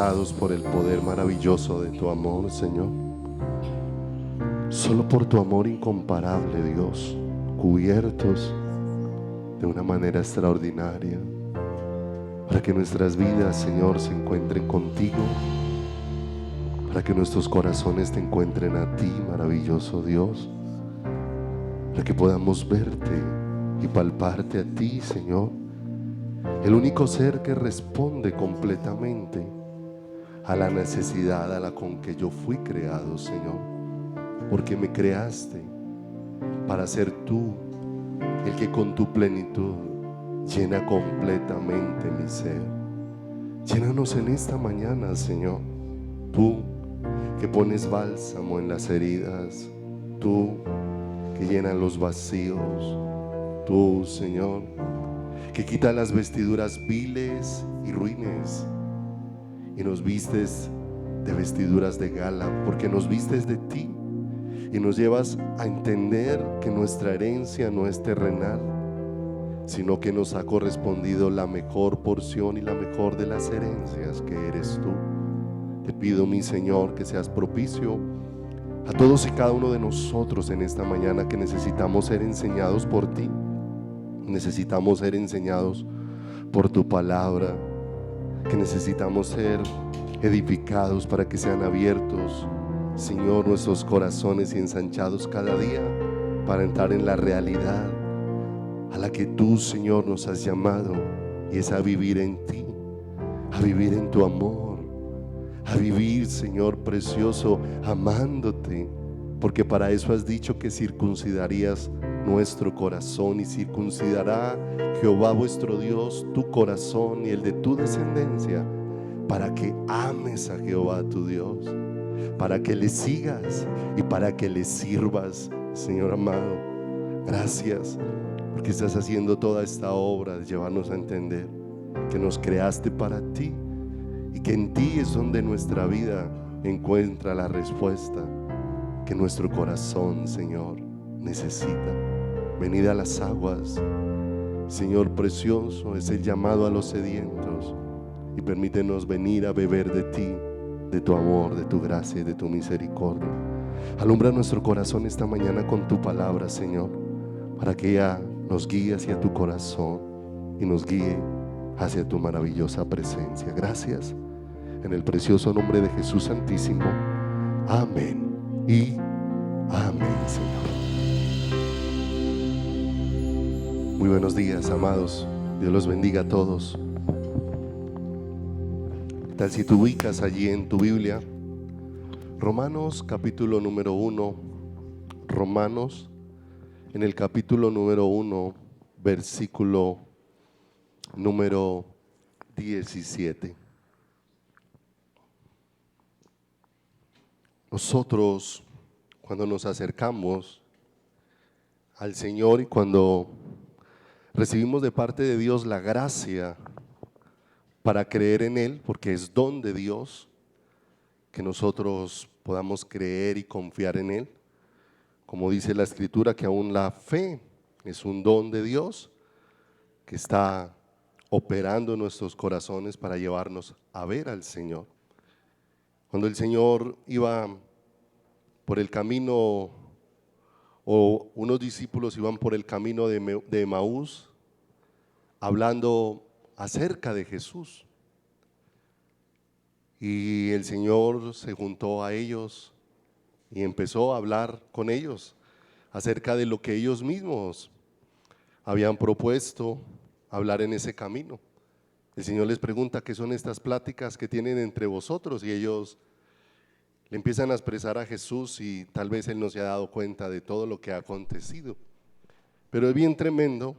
abrazados por el poder maravilloso de tu amor, Señor. Solo por tu amor incomparable, Dios, cubiertos de una manera extraordinaria, para que nuestras vidas, Señor, se encuentren contigo, para que nuestros corazones te encuentren a ti, maravilloso Dios, para que podamos verte y palparte a ti, Señor, el único ser que responde completamente a la necesidad a la con que yo fui creado, Señor, porque me creaste para ser tú el que con tu plenitud llena completamente mi ser. Llénanos en esta mañana, Señor, tú que pones bálsamo en las heridas, tú que llenas los vacíos, tú, Señor, que quitas las vestiduras viles y ruines y nos vistes de vestiduras de gala, porque nos vistes de ti y nos llevas a entender que nuestra herencia no es terrenal, sino que nos ha correspondido la mejor porción y la mejor de las herencias, que eres tú. Te pido, mi Señor, que seas propicio a todos y cada uno de nosotros en esta mañana, que necesitamos ser enseñados por ti, necesitamos ser enseñados por tu palabra, que necesitamos ser edificados para que sean abiertos, Señor, nuestros corazones y ensanchados cada día para entrar en la realidad a la que tú, Señor, nos has llamado, y es a vivir en ti, a vivir en tu amor, a vivir, Señor precioso, amándote, porque para eso has dicho que circuncidarías nuestro corazón, y circuncidará Jehová vuestro Dios tu corazón y el de tu descendencia, para que ames a Jehová tu Dios, para que le sigas y para que le sirvas, Señor amado. Gracias porque estás haciendo toda esta obra de llevarnos a entender que nos creaste para ti y que en ti es donde nuestra vida encuentra la respuesta que nuestro corazón, Señor, necesita. Venid a las aguas, Señor precioso, es el llamado a los sedientos, y permítenos venir a beber de ti, de tu amor, de tu gracia y de tu misericordia. Alumbra nuestro corazón esta mañana con tu palabra, Señor, para que ella nos guíe hacia tu corazón y nos guíe hacia tu maravillosa presencia. Gracias, en el precioso nombre de Jesús Santísimo. Amén y amén, Señor. Muy buenos días, amados. Dios los bendiga a todos. Tal si tú ubicas allí en tu Biblia Romanos capítulo número 1, Romanos en el capítulo número 1, versículo número 17. Nosotros, cuando nos acercamos al Señor y cuando recibimos de parte de Dios la gracia para creer en Él, porque es don de Dios que nosotros podamos creer y confiar en Él, como dice la Escritura, que aún la fe es un don de Dios que está operando en nuestros corazones para llevarnos a ver al Señor. Cuando el Señor iba por el camino, o unos discípulos iban por el camino de Emaús, hablando acerca de Jesús, y el Señor se juntó a ellos y empezó a hablar con ellos acerca de lo que ellos mismos habían propuesto hablar en ese camino. El Señor les pregunta qué son estas pláticas que tienen entre vosotros, y ellos le empiezan a expresar a Jesús, y tal vez Él no se ha dado cuenta de todo lo que ha acontecido. Pero es bien tremendo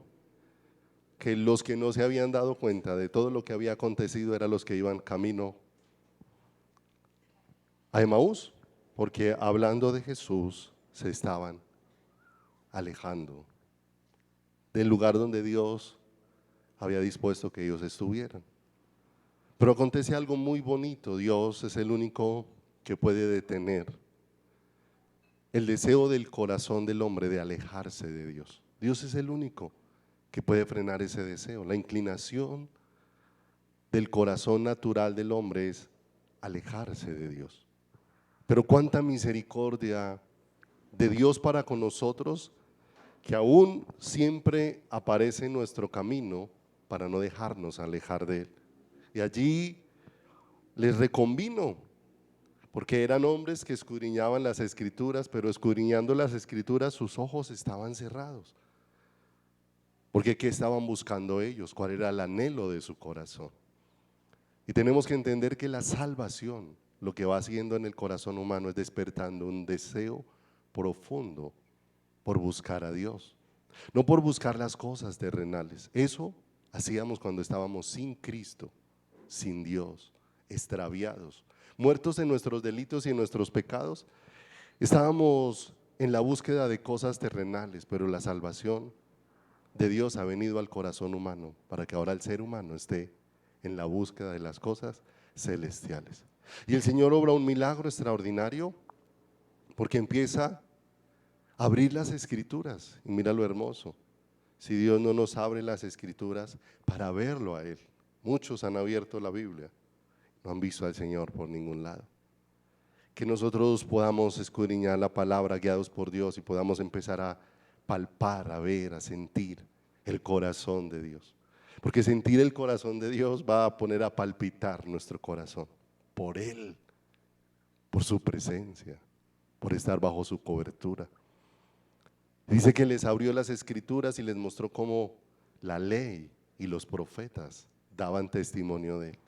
que los que no se habían dado cuenta de todo lo que había acontecido eran los que iban camino a Emaús, porque hablando de Jesús se estaban alejando del lugar donde Dios había dispuesto que ellos estuvieran. Pero acontece algo muy bonito. Dios es el único que puede detener el deseo del corazón del hombre de alejarse de Dios. Dios es el único que puede frenar ese deseo. La inclinación del corazón natural del hombre es alejarse de Dios. Pero cuánta misericordia de Dios para con nosotros, que aún siempre aparece en nuestro camino para no dejarnos alejar de Él. Y allí les reconvino, porque eran hombres que escudriñaban las Escrituras, pero escudriñando las Escrituras sus ojos estaban cerrados. Porque ¿qué estaban buscando ellos? ¿Cuál era el anhelo de su corazón? Y tenemos que entender que la salvación, lo que va haciendo en el corazón humano, es despertando un deseo profundo por buscar a Dios, no por buscar las cosas terrenales. Eso hacíamos cuando estábamos sin Cristo, sin Dios, extraviados, muertos en nuestros delitos y en nuestros pecados. Estábamos en la búsqueda de cosas terrenales, pero la salvación de Dios ha venido al corazón humano para que ahora el ser humano esté en la búsqueda de las cosas celestiales. Y el Señor obra un milagro extraordinario porque empieza a abrir las Escrituras. Y mira lo hermoso, si Dios no nos abre las Escrituras para verlo a Él. Muchos han abierto la Biblia, no han visto al Señor por ningún lado. Que nosotros podamos escudriñar la palabra guiados por Dios y podamos empezar a palpar, a ver, a sentir el corazón de Dios. Porque sentir el corazón de Dios va a poner a palpitar nuestro corazón por Él, por su presencia, por estar bajo su cobertura. Dice que les abrió las Escrituras y les mostró cómo la ley y los profetas daban testimonio de Él.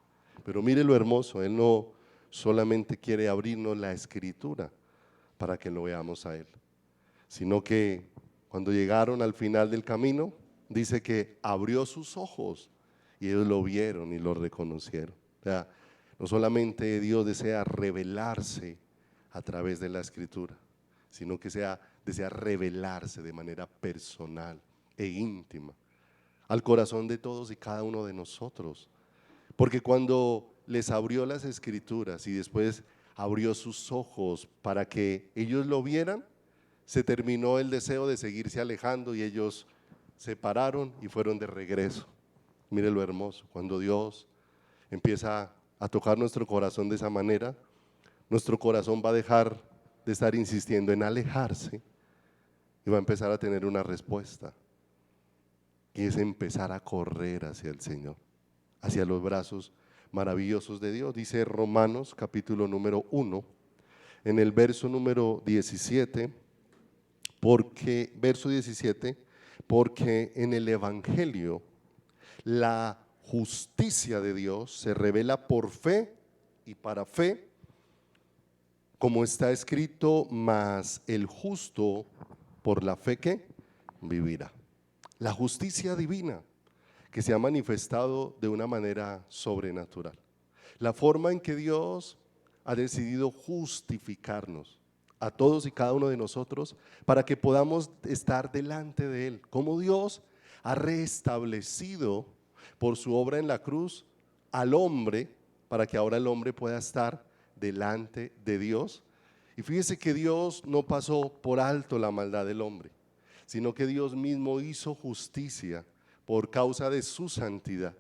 Pero mire lo hermoso, Él no solamente quiere abrirnos la Escritura para que lo veamos a Él, sino que cuando llegaron al final del camino, dice que abrió sus ojos y ellos lo vieron y lo reconocieron. O sea, no solamente Dios desea revelarse a través de la Escritura, sino que desea revelarse de manera personal e íntima al corazón de todos y cada uno de nosotros. Porque cuando les abrió las Escrituras y después abrió sus ojos para que ellos lo vieran, se terminó el deseo de seguirse alejando y ellos se pararon y fueron de regreso. Mire lo hermoso, cuando Dios empieza a tocar nuestro corazón de esa manera, nuestro corazón va a dejar de estar insistiendo en alejarse y va a empezar a tener una respuesta, y es empezar a correr hacia el Señor, hacia los brazos maravillosos de Dios. Dice Romanos capítulo número 1, en el verso número 17, verso 17, porque en el Evangelio la justicia de Dios se revela por fe y para fe, como está escrito, mas el justo por la fe que vivirá. La justicia divina que se ha manifestado de una manera sobrenatural. La forma en que Dios ha decidido justificarnos a todos y cada uno de nosotros para que podamos estar delante de Él. Como Dios ha restablecido por su obra en la cruz al hombre para que ahora el hombre pueda estar delante de Dios. Y fíjese que Dios no pasó por alto la maldad del hombre, sino que Dios mismo hizo justicia por causa de su santidad.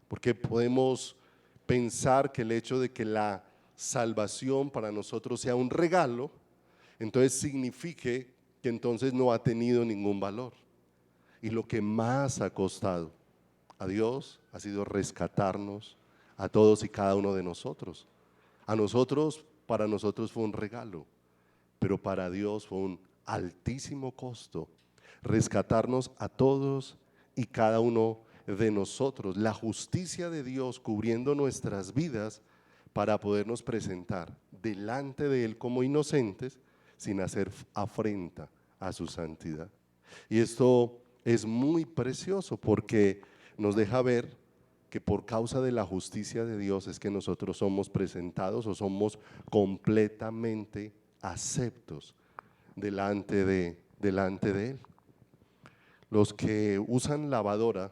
Porque podemos pensar que el hecho de que la salvación para nosotros sea un regalo, entonces signifique que entonces no ha tenido ningún valor. Y lo que más ha costado a Dios ha sido rescatarnos a todos y cada uno de nosotros. A nosotros, para nosotros fue un regalo, pero para Dios fue un altísimo costo rescatarnos a todos y cada uno de nosotros. La justicia de Dios cubriendo nuestras vidas para podernos presentar delante de Él como inocentes sin hacer afrenta a su santidad. Y esto es muy precioso porque nos deja ver que por causa de la justicia de Dios es que nosotros somos presentados o somos completamente aceptos delante de Él. Los que usan lavadora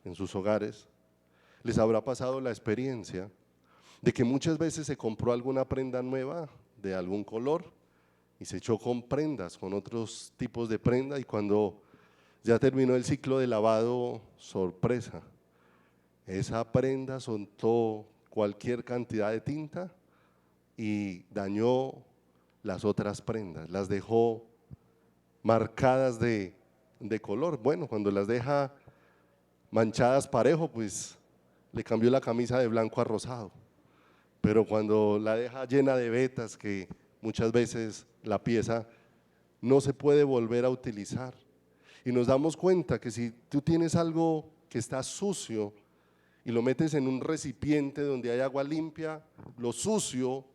en sus hogares, les habrá pasado la experiencia de que muchas veces se compró alguna prenda nueva de algún color y se echó con prendas, con otros tipos de prenda, y cuando ya terminó el ciclo de lavado, sorpresa, esa prenda soltó cualquier cantidad de tinta y dañó las otras prendas, las dejó marcadas de color. Bueno, cuando las deja manchadas parejo, pues le cambió la camisa de blanco a rosado, pero cuando la deja llena de vetas, que muchas veces la pieza no se puede volver a utilizar, y nos damos cuenta que si tú tienes algo que está sucio y lo metes en un recipiente donde hay agua limpia, lo sucio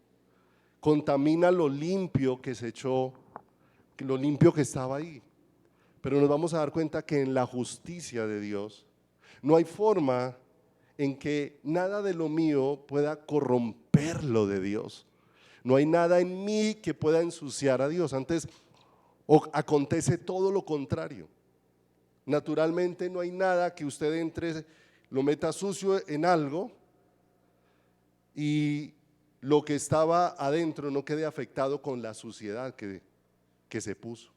contamina lo limpio que se echó, lo limpio que estaba ahí. Pero nos vamos a dar cuenta que en la justicia de Dios no hay forma en que nada de lo mío pueda corromper lo de Dios. No hay nada en mí que pueda ensuciar a Dios. Antes acontece todo lo contrario. Naturalmente no hay nada que usted entre, lo meta sucio en algo y lo que estaba adentro no quede afectado con la suciedad que se puso.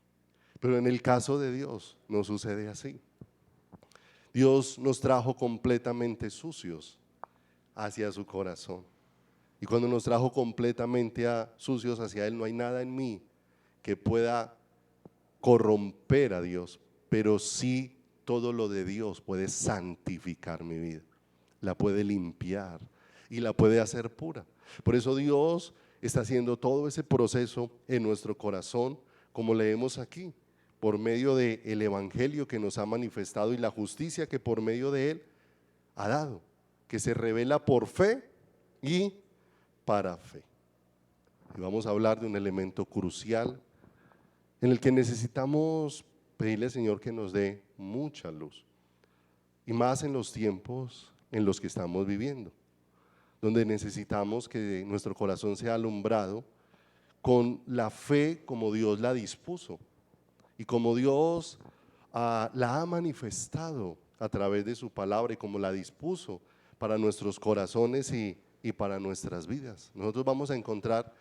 Pero en el caso de Dios no sucede así. Dios nos trajo completamente sucios hacia su corazón. Y cuando nos trajo completamente sucios hacia Él, no hay nada en mí que pueda corromper a Dios, pero sí todo lo de Dios puede santificar mi vida, la puede limpiar y la puede hacer pura. Por eso Dios está haciendo todo ese proceso en nuestro corazón, como leemos aquí, por medio del evangelio que nos ha manifestado y la justicia que por medio de él ha dado, que se revela por fe y para fe. Y vamos a hablar de un elemento crucial en el que necesitamos pedirle al Señor que nos dé mucha luz, y más en los tiempos en los que estamos viviendo, donde necesitamos que nuestro corazón sea alumbrado con la fe como Dios la dispuso y como Dios la ha manifestado a través de su palabra y como la dispuso para nuestros corazones y para nuestras vidas. Nosotros vamos a encontrar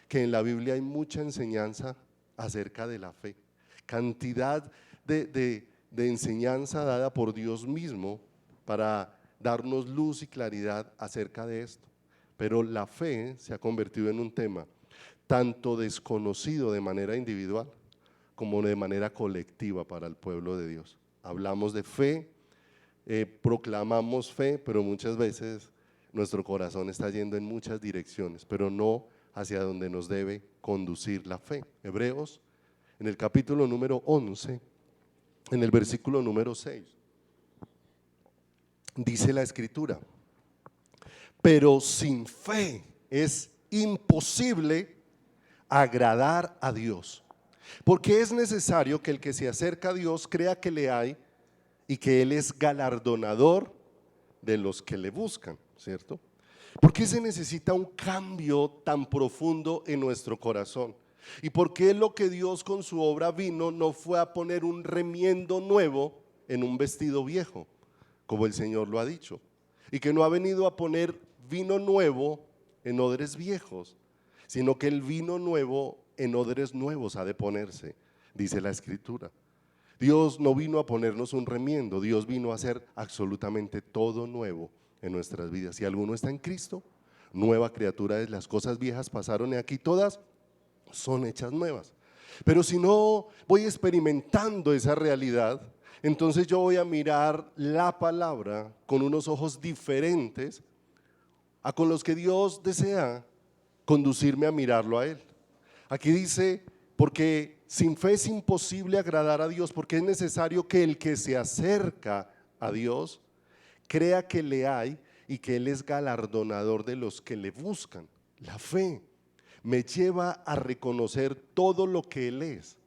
que en la Biblia hay mucha enseñanza acerca de la fe, cantidad de enseñanza dada por Dios mismo para darnos luz y claridad acerca de esto. Pero la fe se ha convertido en un tema tanto desconocido de manera individual como de manera colectiva para el pueblo de Dios. Hablamos de fe, proclamamos fe, pero muchas veces nuestro corazón está yendo en muchas direcciones, pero no hacia donde nos debe conducir la fe. Hebreos, en el capítulo número 11, en el versículo número 6, dice la escritura: pero sin fe es imposible agradar a Dios, porque es necesario que el que se acerca a Dios crea que le hay y que Él es galardonador de los que le buscan, ¿cierto? ¿Por qué se necesita un cambio tan profundo en nuestro corazón? ¿Y por qué lo que Dios con su obra vino no fue a poner un remiendo nuevo en un vestido viejo, como el Señor lo ha dicho? Y que no ha venido a poner vino nuevo en odres viejos, sino que el vino nuevo en odres nuevos ha de ponerse, dice la Escritura. Dios no vino a ponernos un remiendo, Dios vino a hacer absolutamente todo nuevo en nuestras vidas. Si alguno está en Cristo, nueva criatura es, las cosas viejas pasaron y aquí todas son hechas nuevas. Pero si no voy experimentando esa realidad, entonces yo voy a mirar la palabra con unos ojos diferentes a con los que Dios desea conducirme a mirarlo a Él. Aquí dice: porque sin fe es imposible agradar a Dios, porque es necesario que el que se acerca a Dios crea que le hay y que Él es galardonador de los que le buscan. La fe me lleva a reconocer todo lo que Él es,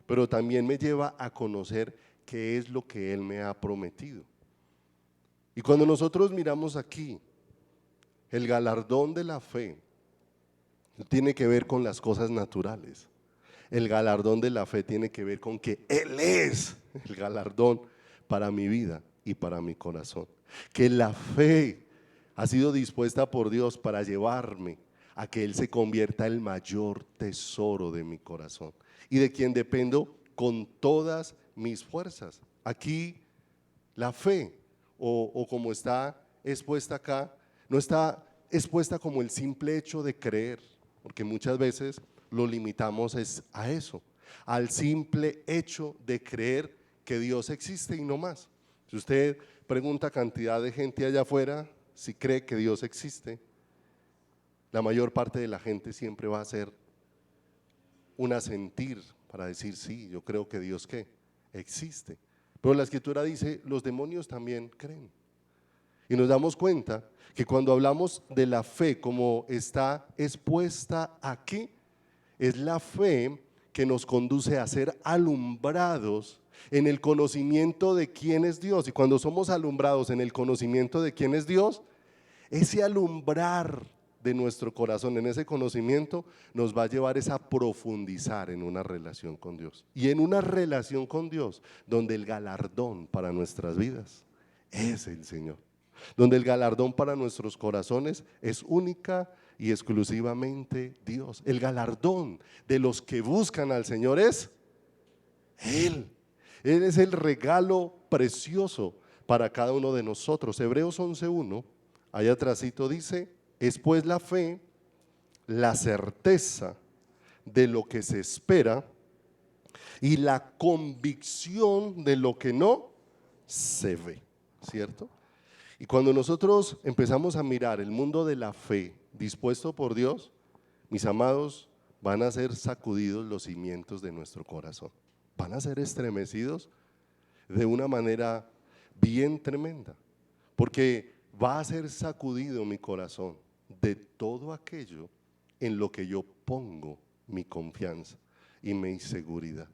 pero también me lleva a conocer qué es lo que Él me ha prometido. Y cuando nosotros miramos aquí, el galardón de la fe no tiene que ver con las cosas naturales. El galardón de la fe tiene que ver con que Él es el galardón para mi vida y para mi corazón. Que la fe ha sido dispuesta por Dios para llevarme a que Él se convierta en el mayor tesoro de mi corazón y de quien dependo con todas mis fuerzas. Aquí la fe, o como está expuesta acá, no está es puesta como el simple hecho de creer, porque muchas veces lo limitamos a eso, al simple hecho de creer que Dios existe y no más. Si usted pregunta a cantidad de gente allá afuera si cree que Dios existe, la mayor parte de la gente siempre va a hacer un asentir para decir sí, yo creo que Dios ¿qué? Existe. Pero la escritura dice, los demonios también creen. Y nos damos cuenta que cuando hablamos de la fe como está expuesta aquí, es la fe que nos conduce a ser alumbrados en el conocimiento de quién es Dios. Y cuando somos alumbrados en el conocimiento de quién es Dios, ese alumbrar de nuestro corazón en ese conocimiento nos va a llevar a profundizar en una relación con Dios. Y en una relación con Dios donde el galardón para nuestras vidas es el Señor. Donde el galardón para nuestros corazones es única y exclusivamente Dios. El galardón de los que buscan al Señor es Él. Él es el regalo precioso para cada uno de nosotros. Hebreos 11:1, allá atrásito dice, es pues la fe, la certeza de lo que se espera y la convicción de lo que no se ve, ¿cierto? Y cuando nosotros empezamos a mirar el mundo de la fe dispuesto por Dios, mis amados, van a ser sacudidos los cimientos de nuestro corazón. Van a ser estremecidos de una manera bien tremenda, porque va a ser sacudido mi corazón de todo aquello en lo que yo pongo mi confianza y mi seguridad.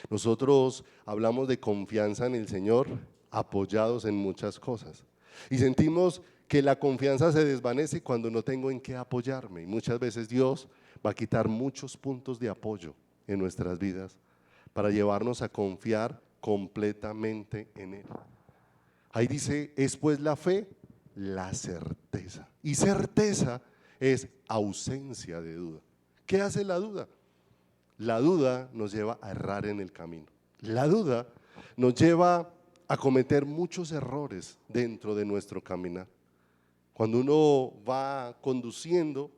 Nosotros hablamos de confianza en el Señor apoyados en muchas cosas y sentimos que la confianza se desvanece cuando no tengo en qué apoyarme, y muchas veces Dios va a quitar muchos puntos de apoyo en nuestras vidas para llevarnos a confiar completamente en Él. Ahí dice, es pues la fe, la certeza. Y certeza es ausencia de duda. ¿Qué hace la duda? La duda nos lleva a errar en el camino. La duda nos lleva a cometer muchos errores dentro de nuestro caminar. Cuando uno va conduciendo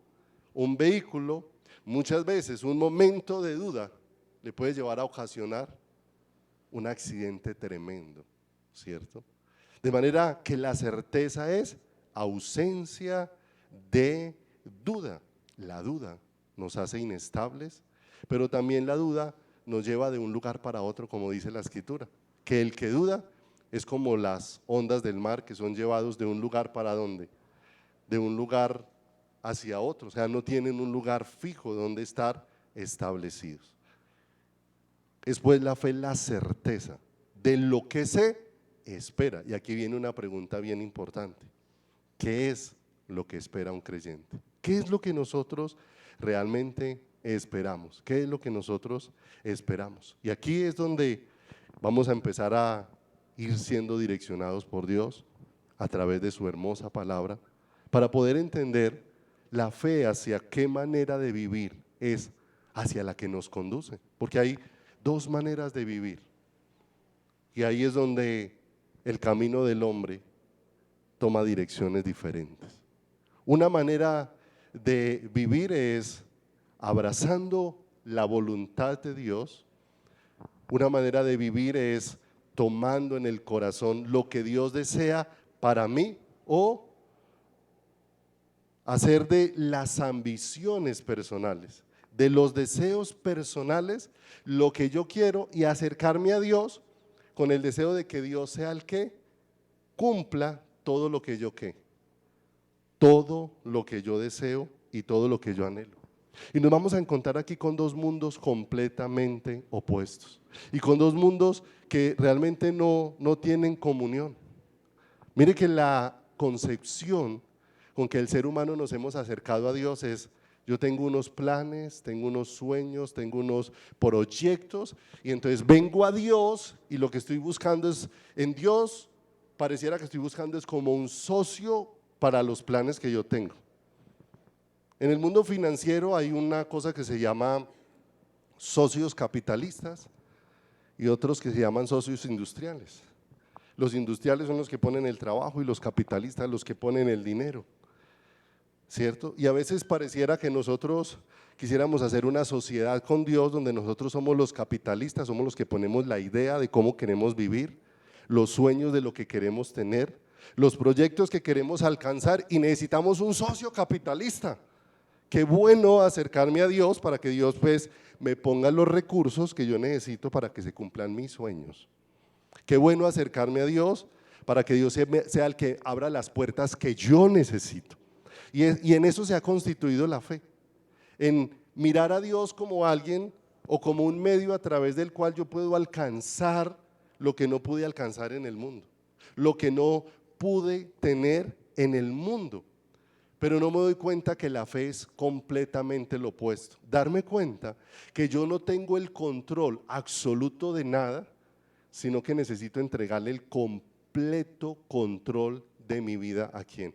un vehículo, muchas veces un momento de duda le puede llevar a ocasionar un accidente tremendo, ¿cierto? De manera que la certeza es ausencia de duda. La duda nos hace inestables, pero también la duda nos lleva de un lugar para otro, como dice la escritura, que el que duda es como las ondas del mar que son llevados de un lugar para ¿dónde? De un lugar hacia otro, o sea, no tienen un lugar fijo donde estar establecidos. Es pues la fe, la certeza de lo que se espera. Y aquí viene una pregunta bien importante. ¿Qué es lo que espera un creyente? ¿Qué es lo que nosotros realmente esperamos? ¿Qué es lo que nosotros esperamos? Y aquí es donde vamos a empezar a ir siendo direccionados por Dios a través de su hermosa palabra para poder entender la fe hacia qué manera de vivir es hacia la que nos conduce. Porque hay dos maneras de vivir y ahí es donde el camino del hombre toma direcciones diferentes. Una manera de vivir es abrazando la voluntad de Dios. Una manera de vivir es tomando en el corazón lo que Dios desea para mí o hacer de las ambiciones personales, de los deseos personales, lo que yo quiero y acercarme a Dios con el deseo de que Dios sea el que cumpla todo lo que yo todo lo que yo deseo y todo lo que yo anhelo. Y nos vamos a encontrar aquí con dos mundos completamente opuestos y con dos mundos que realmente no tienen comunión. Mire que la concepción con que el ser humano nos hemos acercado a Dios es: yo tengo unos planes, tengo unos sueños, tengo unos proyectos y entonces vengo a Dios y lo que estoy buscando es en Dios, pareciera que estoy buscando es como un socio para los planes que yo tengo. En el mundo financiero hay una cosa que se llama socios capitalistas y otros que se llaman socios industriales. Los industriales son los que ponen el trabajo y los capitalistas los que ponen el dinero. ¿cierto? Y a veces pareciera que nosotros quisiéramos hacer una sociedad con Dios donde nosotros somos los capitalistas, somos los que ponemos la idea de cómo queremos vivir, los sueños de lo que queremos tener, los proyectos que queremos alcanzar, y necesitamos un socio capitalista. Qué bueno acercarme a Dios para que Dios pues me ponga los recursos que yo necesito para que se cumplan mis sueños. Qué bueno acercarme a Dios para que Dios sea el que abra las puertas que yo necesito. Y en eso se ha constituido la fe, en mirar a Dios como alguien o como un medio a través del cual yo puedo alcanzar lo que no pude alcanzar en el mundo, lo que no pude tener en el mundo. Pero no me doy cuenta que la fe es completamente lo opuesto. Darme cuenta que yo no tengo el control absoluto de nada, sino que necesito entregarle el completo control de mi vida. ¿A quién?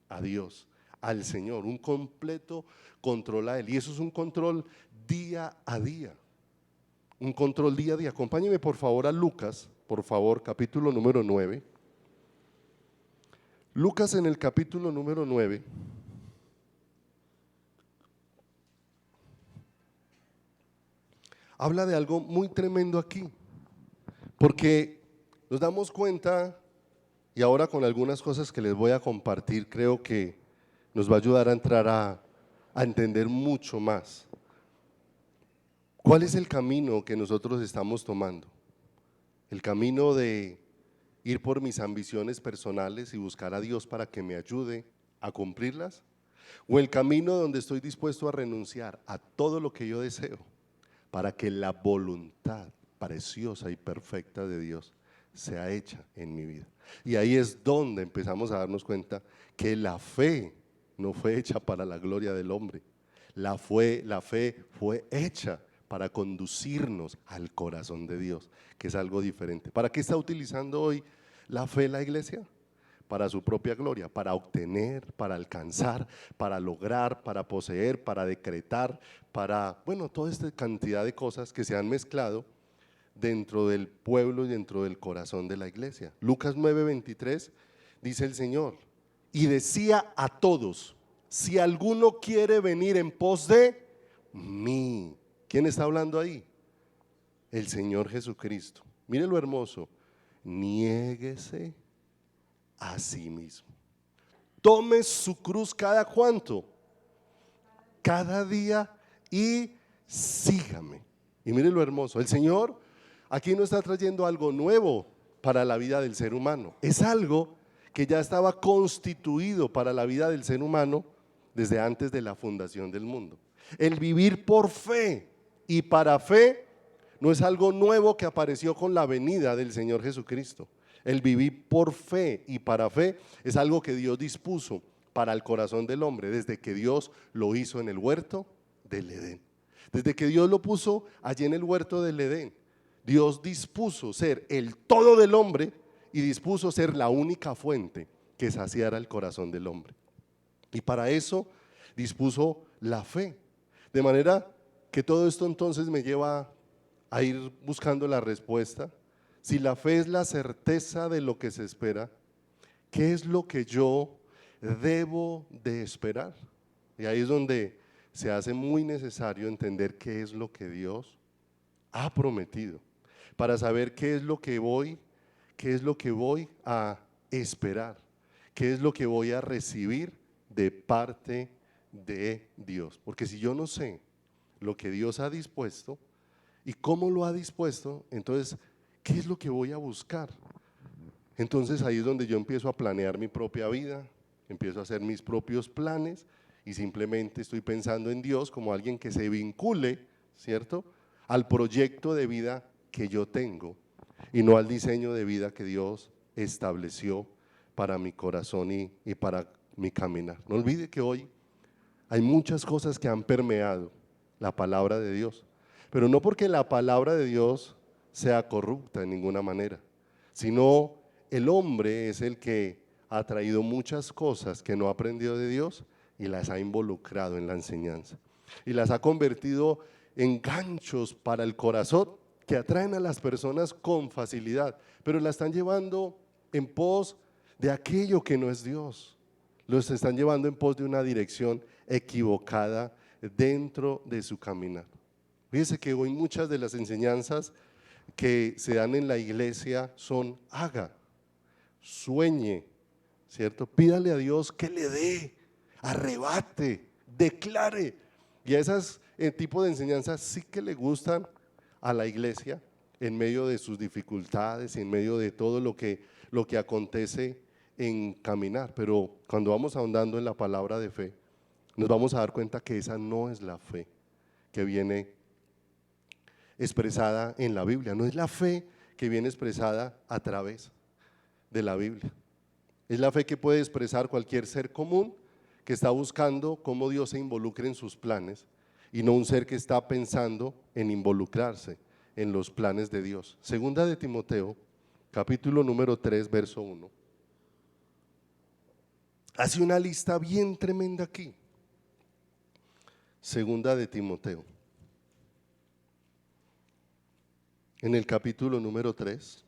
A Dios, al Señor, un completo control a Él. Y eso es un control día a día, un control día a día. Acompáñeme por favor a Lucas, por favor, capítulo número 9. Lucas en el capítulo número 9. Habla de algo muy tremendo aquí, porque nos damos cuenta, y ahora con algunas cosas que les voy a compartir, creo que nos va a ayudar a entrar a entender mucho más. ¿Cuál es el camino que nosotros estamos tomando? El camino de ir por mis ambiciones personales y buscar a Dios para que me ayude a cumplirlas, o el camino donde estoy dispuesto a renunciar a todo lo que yo deseo para que la voluntad preciosa y perfecta de Dios sea hecha en mi vida. Y ahí es donde empezamos a darnos cuenta que la fe no fue hecha para la gloria del hombre, la fe fue hecha para conducirnos al corazón de Dios, que es algo diferente. ¿Para qué está utilizando hoy la fe la iglesia? Para su propia gloria, para obtener, para alcanzar, para lograr, para poseer, para decretar, para, bueno, toda esta cantidad de cosas que se han mezclado dentro del pueblo y dentro del corazón de la iglesia. Lucas 9:23 dice el Señor, y decía a todos, si alguno quiere venir en pos de mí. ¿Quién está hablando ahí? El Señor Jesucristo. Mire lo hermoso, niéguese a sí mismo. Tome su cruz cada cuánto, cada día, y sígame. Y mire lo hermoso, el Señor aquí no está trayendo algo nuevo para la vida del ser humano, es algo que ya estaba constituido para la vida del ser humano desde antes de la fundación del mundo. El vivir por fe y para fe no es algo nuevo que apareció con la venida del Señor Jesucristo. El vivir por fe y para fe es algo que Dios dispuso para el corazón del hombre desde que Dios lo hizo en el huerto del Edén. Desde que Dios lo puso allí en el huerto del Edén, Dios dispuso ser el todo del hombre y dispuso ser la única fuente que saciara el corazón del hombre. Y para eso dispuso la fe. De manera que todo esto entonces me lleva a ir buscando la respuesta. Si la fe es la certeza de lo que se espera, ¿qué es lo que yo debo de esperar? Y ahí es donde se hace muy necesario entender qué es lo que Dios ha prometido, para saber qué es lo que voy a esperar, qué es lo que voy a recibir de parte de Dios. Porque si yo no sé lo que Dios ha dispuesto y cómo lo ha dispuesto, entonces, ¿qué es lo que voy a buscar? Entonces ahí es donde yo empiezo a planear mi propia vida, empiezo a hacer mis propios planes y simplemente estoy pensando en Dios como alguien que se vincule, ¿cierto?, al proyecto de vida que yo tengo y no al diseño de vida que Dios estableció para mi corazón y para mi caminar. No olvide que hoy hay muchas cosas que han permeado la palabra de Dios, pero no porque la palabra de Dios sea corrupta en ninguna manera, sino el hombre es el que ha traído muchas cosas que no ha aprendido de Dios y las ha involucrado en la enseñanza y las ha convertido en ganchos para el corazón que atraen a las personas con facilidad, pero la están llevando en pos de aquello que no es Dios. los están llevando en pos de una dirección equivocada dentro de su caminar. Fíjese que hoy muchas de las enseñanzas que se dan en la iglesia son: haga, sueñe, ¿cierto? Pídale a Dios que le dé, arrebate, declare. Y a esas tipo de enseñanzas sí que le gustan a la iglesia en medio de sus dificultades, en medio de todo lo que acontece en caminar. Pero cuando vamos ahondando en la palabra de fe, nos vamos a dar cuenta que esa no es la fe que viene expresada en la Biblia, no es la fe que viene expresada a través de la Biblia. Es la fe que puede expresar cualquier ser común que está buscando cómo Dios se involucre en sus planes, y no un ser que está pensando en involucrarse en los planes de Dios. Segunda de Timoteo, capítulo número 3, verso 1. Hace una lista bien tremenda aquí. Segunda de Timoteo, en el capítulo número 3.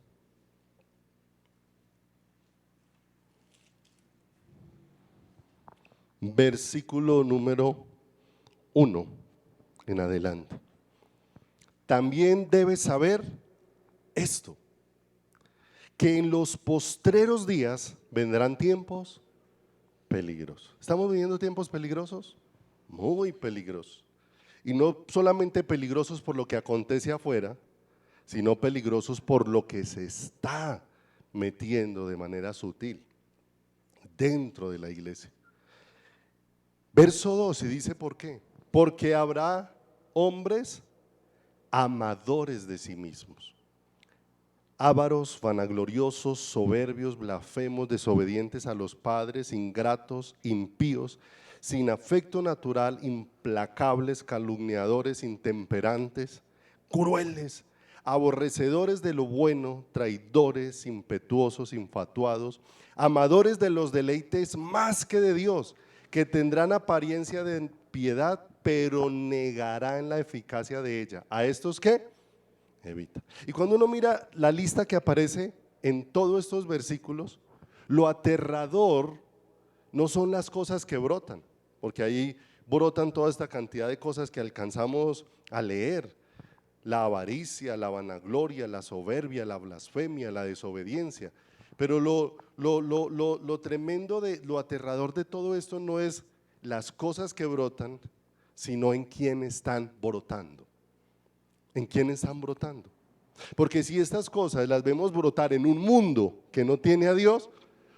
Versículo número 1 en adelante. También debes saber esto, que en los postreros días vendrán tiempos peligrosos. ¿Estamos viviendo tiempos peligrosos? Muy peligrosos. Y no solamente peligrosos por lo que acontece afuera, sino peligrosos por lo que se está metiendo de manera sutil dentro de la iglesia. Verso 12 dice: ¿por qué? Porque habrá hombres amadores de sí mismos, ávaros, vanagloriosos, soberbios, blasfemos, desobedientes a los padres, ingratos, impíos, sin afecto natural, implacables, calumniadores, intemperantes, crueles, aborrecedores de lo bueno, traidores, impetuosos, infatuados, amadores de los deleites más que de Dios, que tendrán apariencia de piedad, pero negarán la eficacia de ella. ¿A estos qué? Evita. Y cuando uno mira la lista que aparece en todos estos versículos, lo aterrador no son las cosas que brotan, porque ahí brotan toda esta cantidad de cosas que alcanzamos a leer: la avaricia, la vanagloria, la soberbia, la blasfemia, la desobediencia. Pero lo tremendo, lo aterrador de todo esto no es las cosas que brotan, sino en quién están brotando. ¿En quién están brotando? Porque si estas cosas las vemos brotar en un mundo que no tiene a Dios,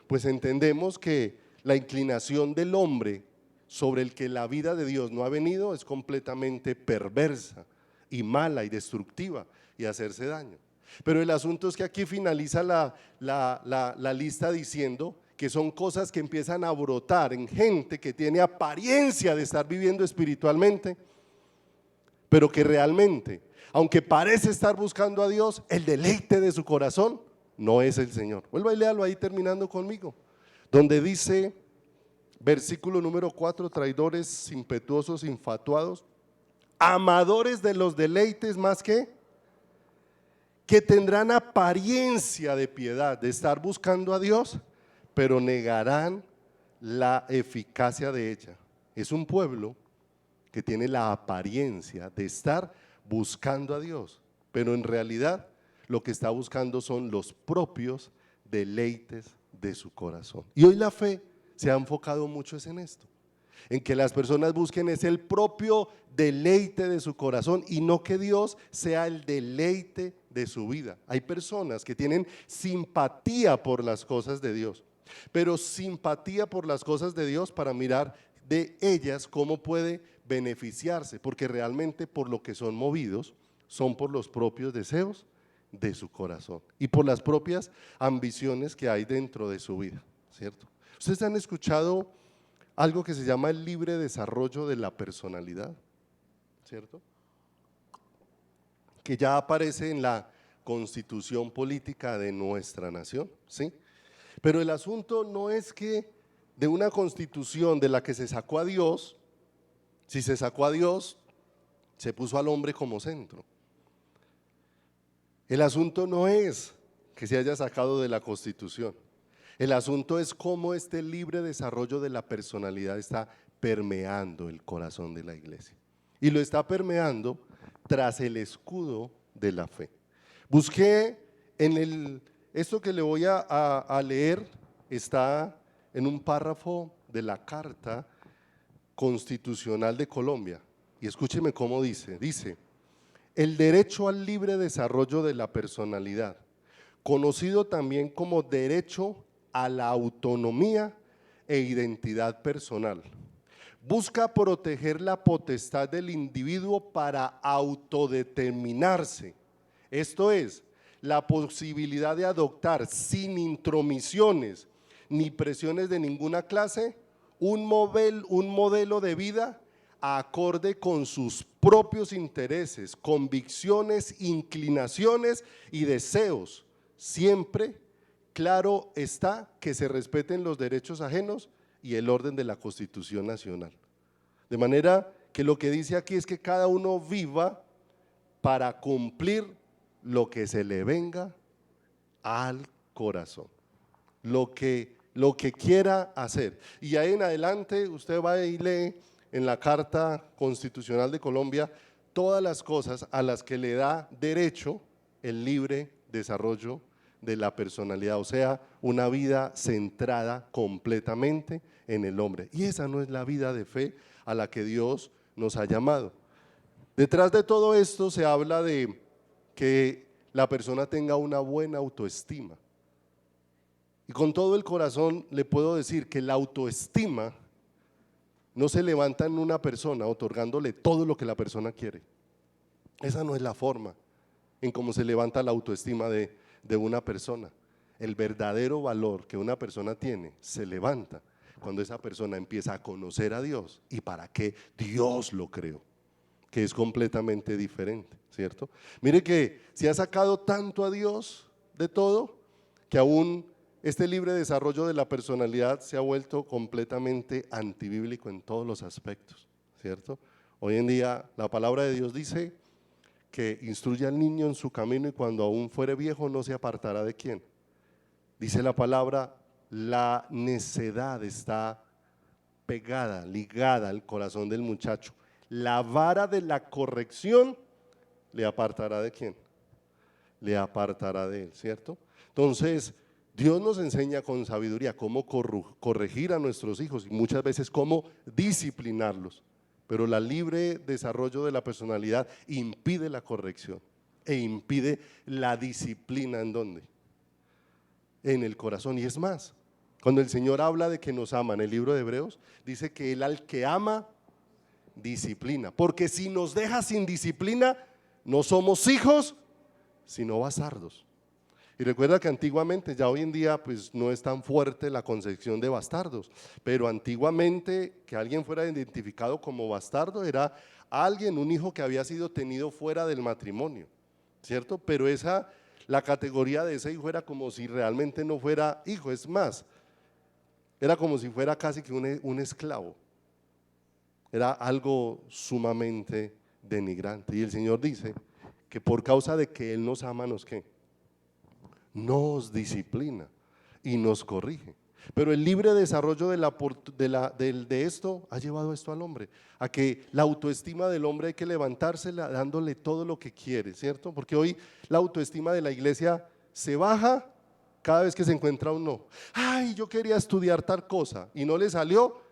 pues entendemos que la inclinación del hombre sobre el que la vida de Dios no ha venido es completamente perversa y mala y destructiva y hacerse daño. Pero el asunto es que aquí finaliza la lista diciendo que son cosas que empiezan a brotar en gente que tiene apariencia de estar viviendo espiritualmente, pero que realmente, aunque parece estar buscando a Dios, el deleite de su corazón no es el Señor. Vuelva y léalo ahí terminando conmigo, donde dice, versículo número 4: traidores, impetuosos, infatuados, amadores de los deleites más que tendrán apariencia de piedad, de estar buscando a Dios, pero negarán la eficacia de ella. Es un pueblo que tiene la apariencia de estar buscando a Dios, pero en realidad lo que está buscando son los propios deleites de su corazón. Y hoy la fe se ha enfocado mucho en esto, en que las personas busquen es el propio deleite de su corazón y no que Dios sea el deleite de su vida. Hay personas que tienen simpatía por las cosas de Dios, pero simpatía por las cosas de Dios para mirar de ellas cómo puede beneficiarse, porque realmente por lo que son movidos son por los propios deseos de su corazón y por las propias ambiciones que hay dentro de su vida, ¿cierto? Ustedes han escuchado algo que se llama el libre desarrollo de la personalidad, ¿cierto? Que ya aparece en la constitución política de nuestra nación, ¿sí? Pero el asunto no es que de una constitución de la que se sacó a Dios, si se sacó a Dios, se puso al hombre como centro. El asunto no es que se haya sacado de la constitución. El asunto es cómo este libre desarrollo de la personalidad está permeando el corazón de la iglesia. Y lo está permeando tras el escudo de la fe. Busqué esto que le voy a leer, está en un párrafo de la Carta Constitucional de Colombia. Y escúcheme cómo dice. Dice: el derecho al libre desarrollo de la personalidad, conocido también como derecho a la autonomía e identidad personal, busca proteger la potestad del individuo para autodeterminarse. Esto es, la posibilidad de adoptar sin intromisiones ni presiones de ninguna clase un modelo de vida acorde con sus propios intereses, convicciones, inclinaciones y deseos. Siempre, claro está, que se respeten los derechos ajenos y el orden de la Constitución Nacional. De manera que lo que dice aquí es que cada uno viva para cumplir lo que se le venga al corazón, lo que quiera hacer. Y ahí en adelante usted va y lee en la Carta Constitucional de Colombia todas las cosas a las que le da derecho el libre desarrollo de la personalidad, o sea, una vida centrada completamente en el hombre. Y esa no es la vida de fe a la que Dios nos ha llamado. Detrás de todo esto se habla de que la persona tenga una buena autoestima. Y con todo el corazón le puedo decir que la autoestima no se levanta en una persona otorgándole todo lo que la persona quiere. Esa no es la forma en cómo se levanta la autoestima de una persona. El verdadero valor que una persona tiene se levanta cuando esa persona empieza a conocer a Dios y para qué Dios lo creó, que es completamente diferente, ¿cierto? Mire que se ha sacado tanto a Dios de todo que aún este libre desarrollo de la personalidad se ha vuelto completamente antibíblico en todos los aspectos, ¿cierto? Hoy en día la palabra de Dios dice que instruye al niño en su camino y cuando aún fuere viejo no se apartará de quién. Dice la palabra, la necedad está pegada, ligada al corazón del muchacho. La vara de la corrección le apartará de quién, le apartará de él, ¿cierto? Entonces Dios nos enseña con sabiduría cómo corregir a nuestros hijos y muchas veces cómo disciplinarlos, pero el libre desarrollo de la personalidad impide la corrección e impide la disciplina. ¿En dónde? En el corazón. Y es más, cuando el Señor habla de que nos ama en el libro de Hebreos, dice que Él al que ama disciplina, porque si nos deja sin disciplina no somos hijos sino bastardos. Y recuerda que antiguamente, ya hoy en día pues no es tan fuerte la concepción de bastardos, pero antiguamente que alguien fuera identificado como bastardo era alguien, un hijo que había sido tenido fuera del matrimonio, ¿cierto? Pero la categoría de ese hijo era como si realmente no fuera hijo, es más, era como si fuera casi que un esclavo. Era algo sumamente denigrante. Y el Señor dice que por causa de que Él nos ama, nos disciplina y nos corrige. Pero el libre desarrollo de esto ha llevado esto al hombre, a que la autoestima del hombre hay que levantársela dándole todo lo que quiere, ¿cierto? Porque hoy la autoestima de la iglesia se baja cada vez que se encuentra un no. Ay, yo quería estudiar tal cosa y no le salió.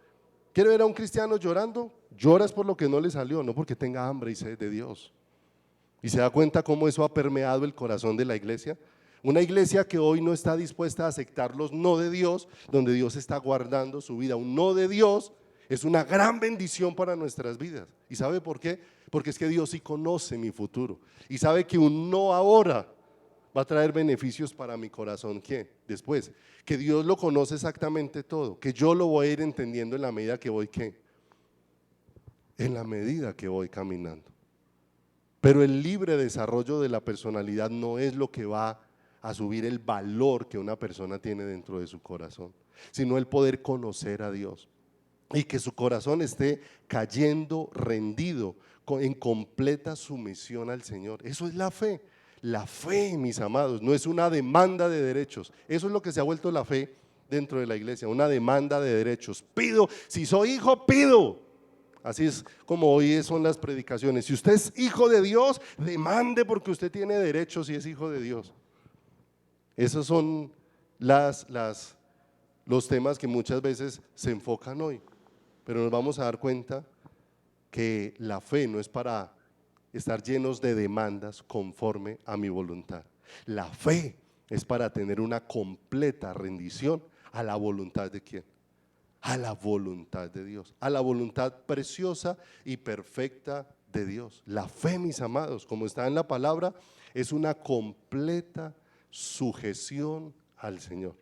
¿Quiere ver a un cristiano llorando? Lloras por lo que no le salió, no porque tenga hambre y sed de Dios. Y se da cuenta cómo eso ha permeado el corazón de la iglesia. Una iglesia que hoy no está dispuesta a aceptar los no de Dios, donde Dios está guardando su vida. Un no de Dios es una gran bendición para nuestras vidas. ¿Y sabe por qué? Porque es que Dios sí conoce mi futuro y sabe que un no ahora va a traer beneficios para mi corazón. ¿Qué? Después, que Dios lo conoce exactamente todo, que yo lo voy a ir entendiendo en la medida que voy, ¿qué? En la medida que voy caminando. Pero el libre desarrollo de la personalidad no es lo que va a subir el valor que una persona tiene dentro de su corazón, sino el poder conocer a Dios y que su corazón esté cayendo rendido en completa sumisión al Señor. Eso es la fe. La fe, mis amados, no es una demanda de derechos. Eso es lo que se ha vuelto la fe dentro de la iglesia, una demanda de derechos. Pido, si soy hijo, pido. Así es como hoy son las predicaciones. Si usted es hijo de Dios, demande porque usted tiene derechos y es hijo de Dios. Esos son los temas que muchas veces se enfocan hoy. Pero nos vamos a dar cuenta que la fe no es para estar llenos de demandas conforme a mi voluntad. La fe es para tener una completa rendición a la voluntad de ¿quién? A la voluntad de Dios, a la voluntad preciosa y perfecta de Dios. La fe, mis amados, como está en la palabra, es una completa sujeción al Señor,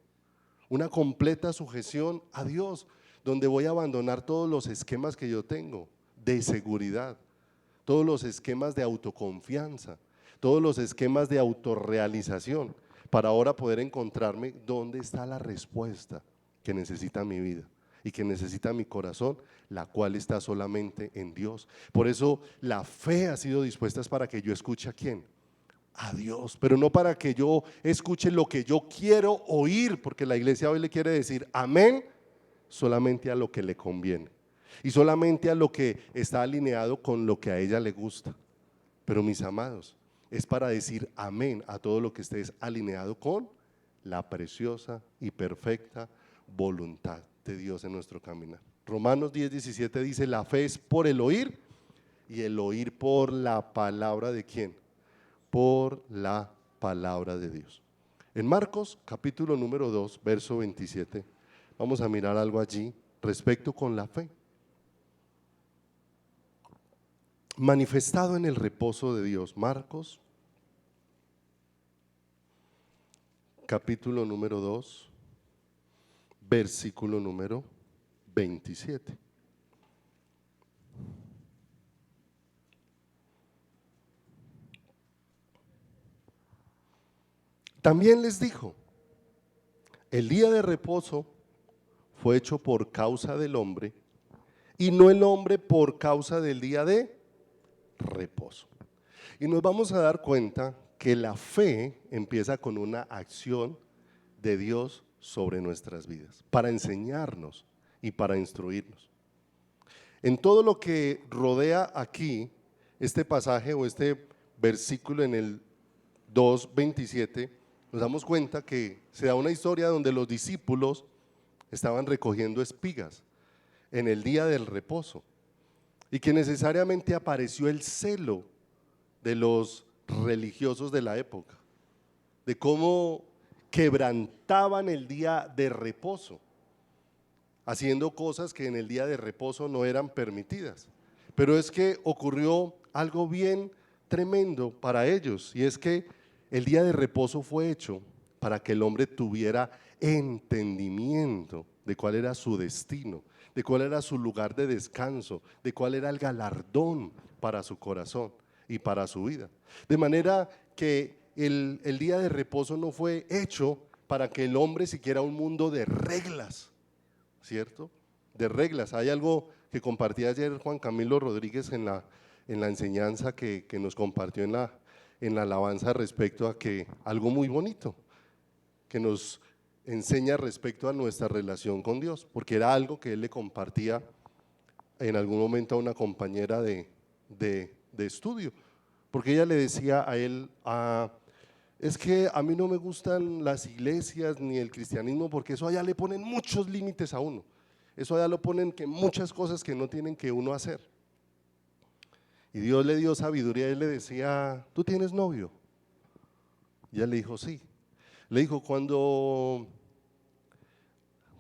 una completa sujeción a Dios, donde voy a abandonar todos los esquemas que yo tengo de seguridad, todos los esquemas de autoconfianza, todos los esquemas de autorrealización, para ahora poder encontrarme dónde está la respuesta que necesita mi vida y que necesita mi corazón, la cual está solamente en Dios. Por eso la fe ha sido dispuesta es para que yo escuche ¿a quién? A Dios, pero no para que yo escuche lo que yo quiero oír, porque la iglesia hoy le quiere decir amén solamente a lo que le conviene y solamente a lo que está alineado con lo que a ella le gusta. Pero mis amados, es para decir amén a todo lo que esté alineado con la preciosa y perfecta voluntad de Dios en nuestro caminar. Romanos 10:17 dice: la fe es por el oír y el oír por la palabra de ¿quién? Por la palabra de Dios. En Marcos capítulo número 2 verso 27 vamos a mirar algo allí respecto con la fe. Manifestado en el reposo de Dios. Marcos capítulo número 2 versículo número 27. También les dijo: el día de reposo fue hecho por causa del hombre y no el hombre por causa del día de reposo. Y nos vamos a dar cuenta que la fe empieza con una acción de Dios sobre nuestras vidas, para enseñarnos y para instruirnos. En todo lo que rodea aquí, este pasaje o este versículo en el 2:27, nos damos cuenta que se da una historia donde los discípulos estaban recogiendo espigas en el día del reposo y que necesariamente apareció el celo de los religiosos de la época, de cómo quebrantaban el día de reposo, haciendo cosas que en el día de reposo no eran permitidas. Pero es que ocurrió algo bien tremendo para ellos, y es que el día de reposo fue hecho para que el hombre tuviera entendimiento de cuál era su destino, de cuál era su lugar de descanso, de cuál era el galardón para su corazón y para su vida. De manera que el día de reposo no fue hecho para que el hombre siguiera un mundo de reglas, ¿cierto? De reglas. Hay algo que compartía ayer Juan Camilo Rodríguez en la enseñanza que nos compartió en la alabanza respecto a que algo muy bonito que nos enseña respecto a nuestra relación con Dios, porque era algo que él le compartía en algún momento a una compañera de estudio, porque ella le decía a él: es que a mí no me gustan las iglesias ni el cristianismo porque eso allá le ponen muchos límites a uno, eso allá lo ponen que muchas cosas que no tienen que uno hacer. Y Dios le dio sabiduría y él le decía: ¿tú tienes novio? Y ella le dijo: sí. Le dijo: cuando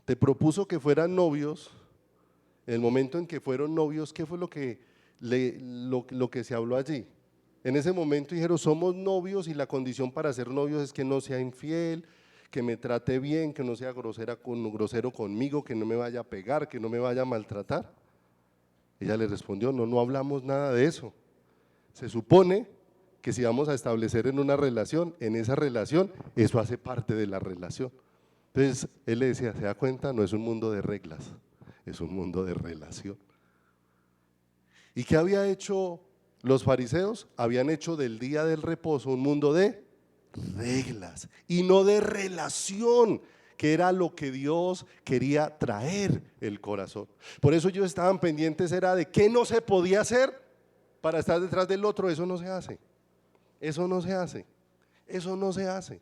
te propuso que fueran novios, en el momento en que fueron novios, ¿qué fue lo que se habló allí? En ese momento dijeron: somos novios y la condición para ser novios es que no sea infiel, que me trate bien, que no sea grosero conmigo, que no me vaya a pegar, que no me vaya a maltratar. Ella le respondió: no hablamos nada de eso. Se supone que si vamos a establecer en una relación, en esa relación, eso hace parte de la relación. Entonces él le decía: ¿se da cuenta? No es un mundo de reglas, es un mundo de relación. ¿Y qué había hecho los fariseos? Habían hecho del día del reposo un mundo de reglas y no de relación, que era lo que Dios quería traer el corazón. Por eso ellos estaban pendientes, era de qué no se podía hacer para estar detrás del otro. Eso no se hace, eso no se hace, eso no se hace.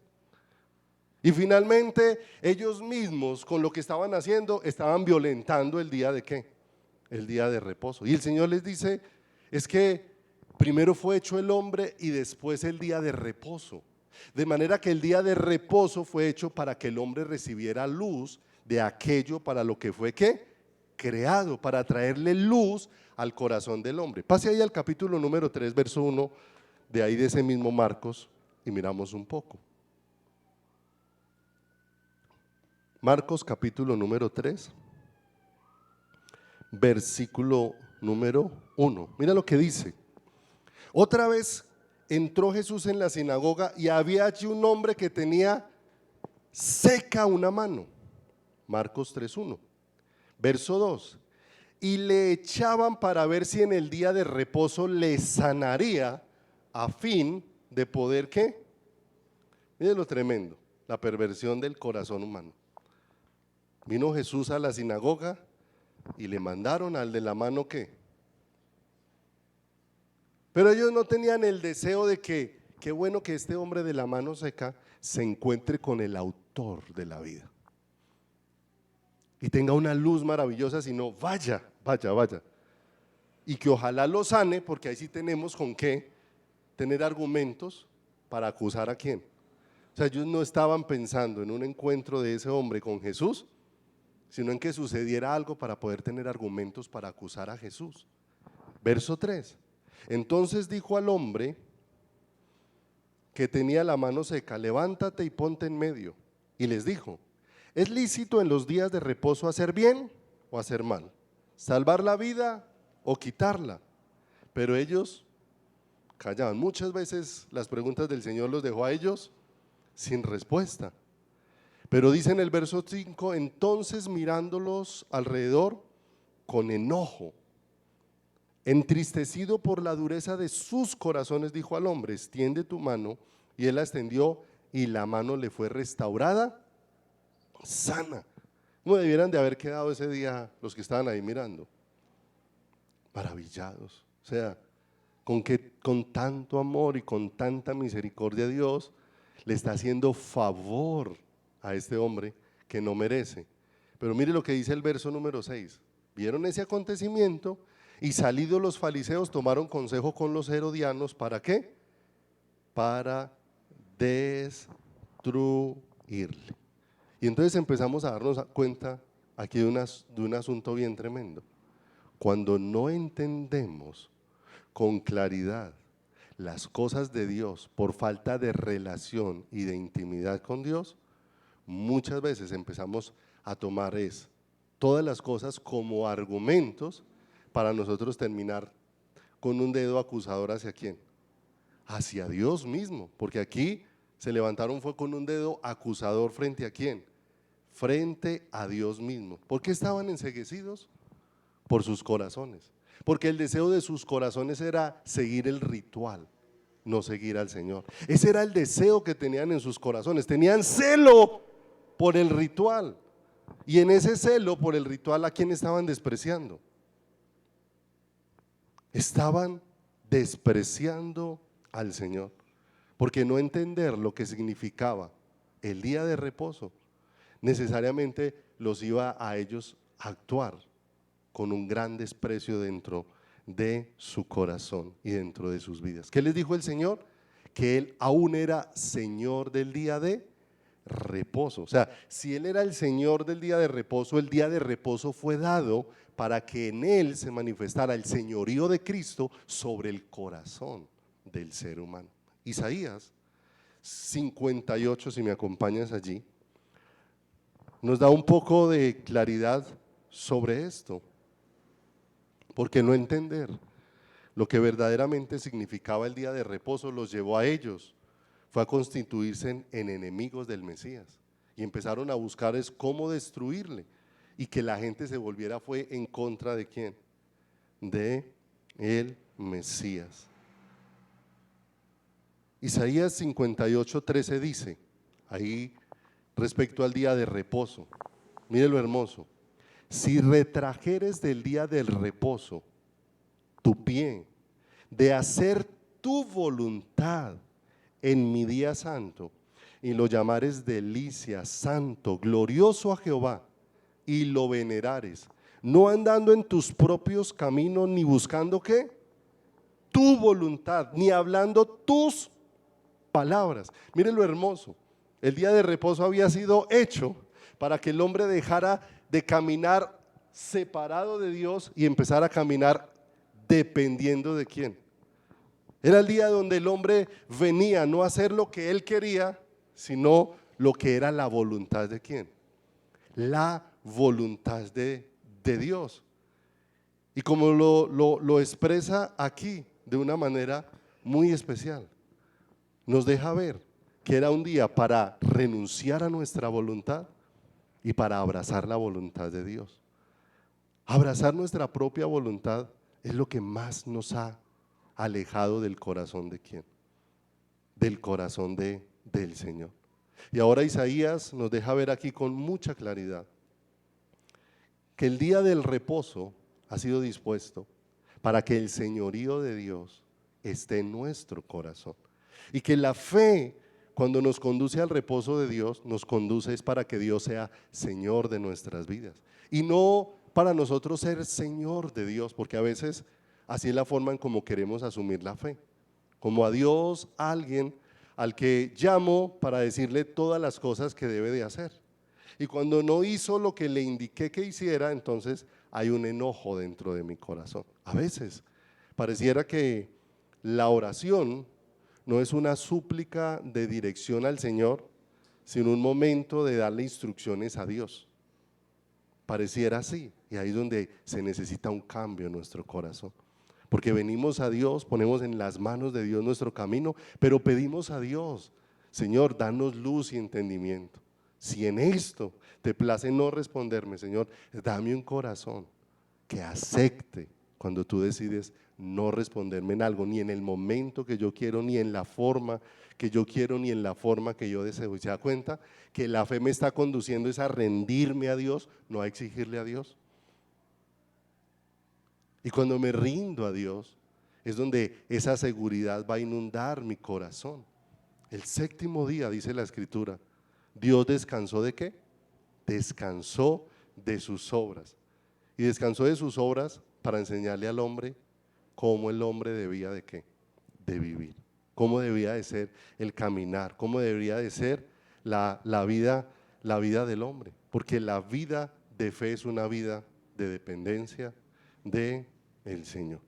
Y finalmente ellos mismos con lo que estaban haciendo estaban violentando el día de ¿qué? El día de reposo. Y el Señor les dice, es que primero fue hecho el hombre y después el día de reposo. De manera que el día de reposo fue hecho para que el hombre recibiera luz de aquello para lo que fue ¿qué? Creado, para traerle luz al corazón del hombre. Pase ahí al capítulo número 3, verso 1, de ahí de ese mismo Marcos, y miramos un poco. Marcos capítulo número 3, versículo número 1. Mira lo que dice. Otra vez entró Jesús en la sinagoga y había allí un hombre que tenía seca una mano. Marcos 3:1. Verso 2. Y le echaban para ver si en el día de reposo le sanaría, a fin de poder ¿qué? Miren lo tremendo, la perversión del corazón humano. Vino Jesús a la sinagoga y le mandaron al de la mano ¿qué? Pero ellos no tenían el deseo de que, qué bueno que este hombre de la mano seca se encuentre con el autor de la vida y tenga una luz maravillosa, sino vaya, y que ojalá lo sane, porque ahí sí tenemos con qué tener argumentos para acusar a quién. O sea, ellos no estaban pensando en un encuentro de ese hombre con Jesús, sino en que sucediera algo para poder tener argumentos para acusar a Jesús. Verso 3. Entonces dijo al hombre que tenía la mano seca, levántate y ponte en medio. Y les dijo, ¿es lícito en los días de reposo hacer bien o hacer mal? ¿Salvar la vida o quitarla? Pero ellos callaban. Muchas veces las preguntas del Señor los dejó a ellos sin respuesta. Pero dice en el verso 5, entonces mirándolos alrededor con enojo, entristecido por la dureza de sus corazones, dijo al hombre, extiende tu mano, y él la extendió y la mano le fue restaurada, sana. ¿Cómo debieran de haber quedado ese día los que estaban ahí mirando? Maravillados. O sea, con tanto amor y con tanta misericordia Dios le está haciendo favor a este hombre que no merece. Pero mire lo que dice el verso número 6. Vieron ese acontecimiento y salidos los fariseos tomaron consejo con los herodianos. ¿Para qué? Para destruirle. Y entonces empezamos a darnos cuenta aquí de un asunto bien tremendo. Cuando no entendemos con claridad las cosas de Dios por falta de relación y de intimidad con Dios, muchas veces empezamos a tomar todas las cosas como argumentos para nosotros terminar con un dedo acusador ¿hacia quién? Hacia Dios mismo, porque aquí se levantaron fue con un dedo acusador frente a quién, frente a Dios mismo. ¿Por qué estaban enceguecidos? Por sus corazones, porque el deseo de sus corazones era seguir el ritual, no seguir al Señor. Ese era el deseo que tenían en sus corazones, tenían celo por el ritual, y en ese celo por el ritual, ¿a quién estaban despreciando? Estaban despreciando al Señor, porque no entender lo que significaba el día de reposo necesariamente los iba a ellos a actuar con un gran desprecio dentro de su corazón y dentro de sus vidas. ¿Qué les dijo el Señor? Que Él aún era Señor del día de reposo. O sea, si Él era el Señor del día de reposo, el día de reposo fue dado para que en Él se manifestara el señorío de Cristo sobre el corazón del ser humano. Isaías 58, si me acompañas allí, nos da un poco de claridad sobre esto, porque no entender lo que verdaderamente significaba el día de reposo los llevó a ellos, fue a constituirse en enemigos del Mesías, y empezaron a buscar cómo destruirle, y que la gente se volviera fue en contra de ¿quién? De el Mesías. Isaías 58:13 dice, ahí respecto al día de reposo. Mire lo hermoso. Si retrajeres del día del reposo tu pie de hacer tu voluntad en mi día santo, y lo llamares delicia, santo, glorioso a Jehová, y lo venerares, no andando en tus propios caminos, ni buscando ¿qué? Tu voluntad, ni hablando tus palabras. Mire lo hermoso. El día de reposo había sido hecho para que el hombre dejara de caminar separado de Dios y empezara a caminar dependiendo de quién. Era el día donde el hombre venía no a hacer lo que él quería, sino lo que era la voluntad de quién. La voluntad de Dios. Y como lo expresa aquí de una manera muy especial, nos deja ver que era un día para renunciar a nuestra voluntad y para abrazar la voluntad de Dios. Abrazar nuestra propia voluntad es lo que más nos ha alejado del corazón de quién, del corazón del Señor. Y ahora Isaías nos deja ver aquí con mucha claridad que el día del reposo ha sido dispuesto para que el señorío de Dios esté en nuestro corazón, y que la fe, cuando nos conduce al reposo de Dios, nos conduce es para que Dios sea Señor de nuestras vidas, y no para nosotros ser Señor de Dios, porque a veces así es la forma en como queremos asumir la fe, como a Dios, a alguien al que llamo para decirle todas las cosas que debe de hacer, y cuando no hizo lo que le indiqué que hiciera, entonces hay un enojo dentro de mi corazón. A veces pareciera que la oración no es una súplica de dirección al Señor, sino un momento de darle instrucciones a Dios. Pareciera así, y ahí es donde se necesita un cambio en nuestro corazón. Porque venimos a Dios, ponemos en las manos de Dios nuestro camino, pero pedimos a Dios, Señor, danos luz y entendimiento. Si en esto te place no responderme, Señor, dame un corazón que acepte cuando tú decides no responderme en algo, ni en el momento que yo quiero, ni en la forma que yo quiero, ni en la forma que yo deseo. ¿Y se da cuenta que la fe me está conduciendo es a rendirme a Dios, no a exigirle a Dios? Y cuando me rindo a Dios es donde esa seguridad va a inundar mi corazón. El séptimo día, dice la Escritura, Dios descansó ¿de qué? Descansó de sus obras. Y descansó de sus obras para enseñarle al hombre cómo el hombre debía ¿de qué? De vivir. Cómo debía de ser el caminar, cómo debería de ser la vida del hombre. Porque la vida de fe es una vida de dependencia del Señor.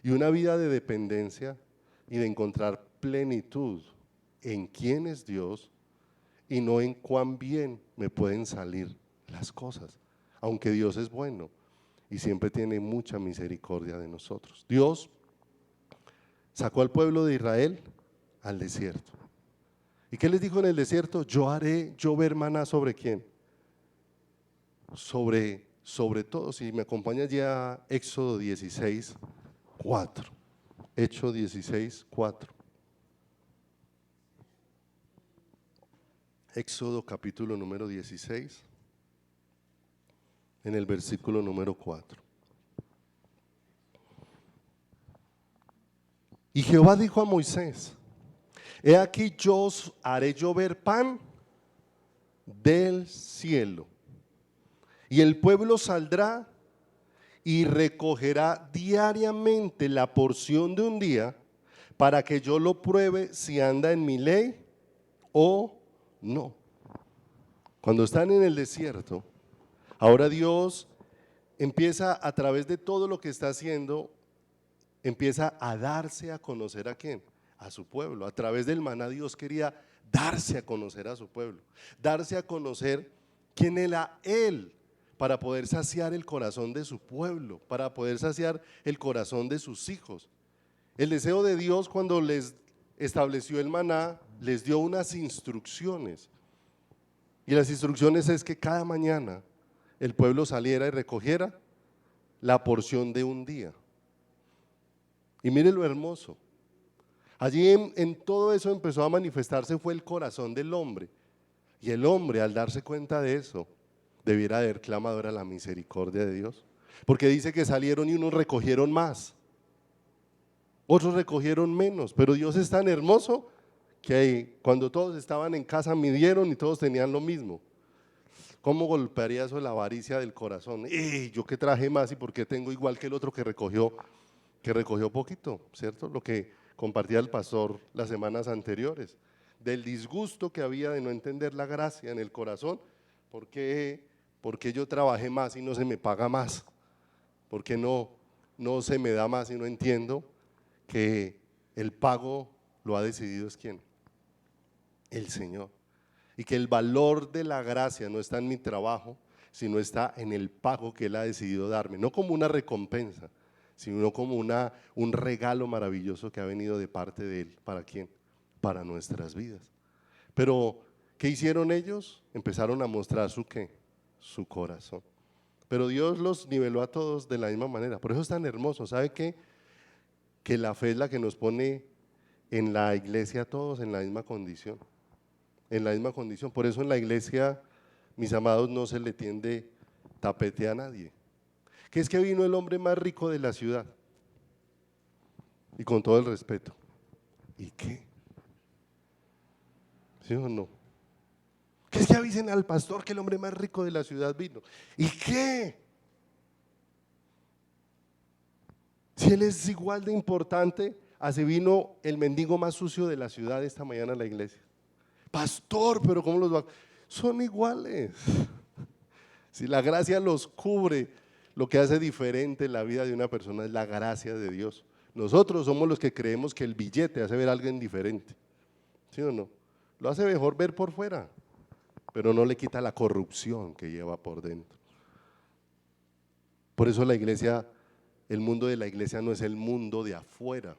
Y una vida de dependencia y de encontrar plenitud en quién es Dios y no en cuán bien me pueden salir las cosas, aunque Dios es bueno y siempre tiene mucha misericordia de nosotros. Dios sacó al pueblo de Israel al desierto. ¿Y qué les dijo en el desierto? Yo haré llover maná ¿sobre quién? Sobre todo. Si me acompañas ya a Éxodo 16, 4. Hechos 16, 4. Éxodo capítulo número 16, en el versículo número 4. Y Jehová dijo a Moisés: he aquí yo os haré llover pan del cielo, y el pueblo saldrá y recogerá diariamente la porción de un día, para que yo lo pruebe si anda en mi ley o no. Cuando están en el desierto, ahora Dios empieza a través de todo lo que está haciendo, empieza a darse a conocer ¿a quién? A su pueblo. A través del maná Dios quería darse a conocer a su pueblo, darse a conocer quién era Él, para poder saciar el corazón de su pueblo, para poder saciar el corazón de sus hijos. El deseo de Dios cuando les estableció el maná, les dio unas instrucciones, y las instrucciones es que cada mañana el pueblo saliera y recogiera la porción de un día. Y mire lo hermoso, allí en todo eso empezó a manifestarse fue el corazón del hombre, Y el hombre, al darse cuenta de eso, debiera haber clamado ahora la misericordia de Dios. Porque dice que salieron y unos recogieron más, otros recogieron menos, pero Dios es tan hermoso que cuando todos estaban en casa midieron y todos tenían lo mismo. ¿Cómo golpearía eso la avaricia del corazón? Yo que traje más y por qué tengo igual que el otro que recogió poquito, ¿cierto? Lo que compartía el pastor las semanas anteriores, del disgusto que había de no entender la gracia en el corazón. ¿Por qué yo trabajé más y no se me paga más? ¿Por qué no se me da más y no entiendo que el pago lo ha decidido es quién? El Señor. Y que el valor de la gracia no está en mi trabajo, sino está en el pago que Él ha decidido darme, no como una recompensa, sino como un regalo maravilloso que ha venido de parte de Él. ¿Para quién? Para nuestras vidas. Pero, ¿qué hicieron ellos? Empezaron a mostrar su corazón. Pero Dios los niveló a todos de la misma manera. Por eso es tan hermoso. ¿Sabe qué? Que la fe es la que nos pone en la iglesia a todos en la misma condición. En la misma condición. Por eso en la iglesia, mis amados, no se le tiende tapete a nadie. Que es que vino el hombre más rico de la ciudad. Y con todo el respeto. ¿Y qué? ¿Sí o no? Que es que avisen al pastor que el hombre más rico de la ciudad vino. ¿Y qué? Si él es igual de importante, así vino el mendigo más sucio de la ciudad esta mañana a la iglesia. Pastor, pero ¿cómo los va? Son iguales. Si la gracia los cubre, lo que hace diferente la vida de una persona es la gracia de Dios. Nosotros somos los que creemos que el billete hace ver a alguien diferente. ¿Sí o no? Lo hace mejor ver por fuera, pero no le quita la corrupción que lleva por dentro. Por eso la iglesia, el mundo de la iglesia no es el mundo de afuera,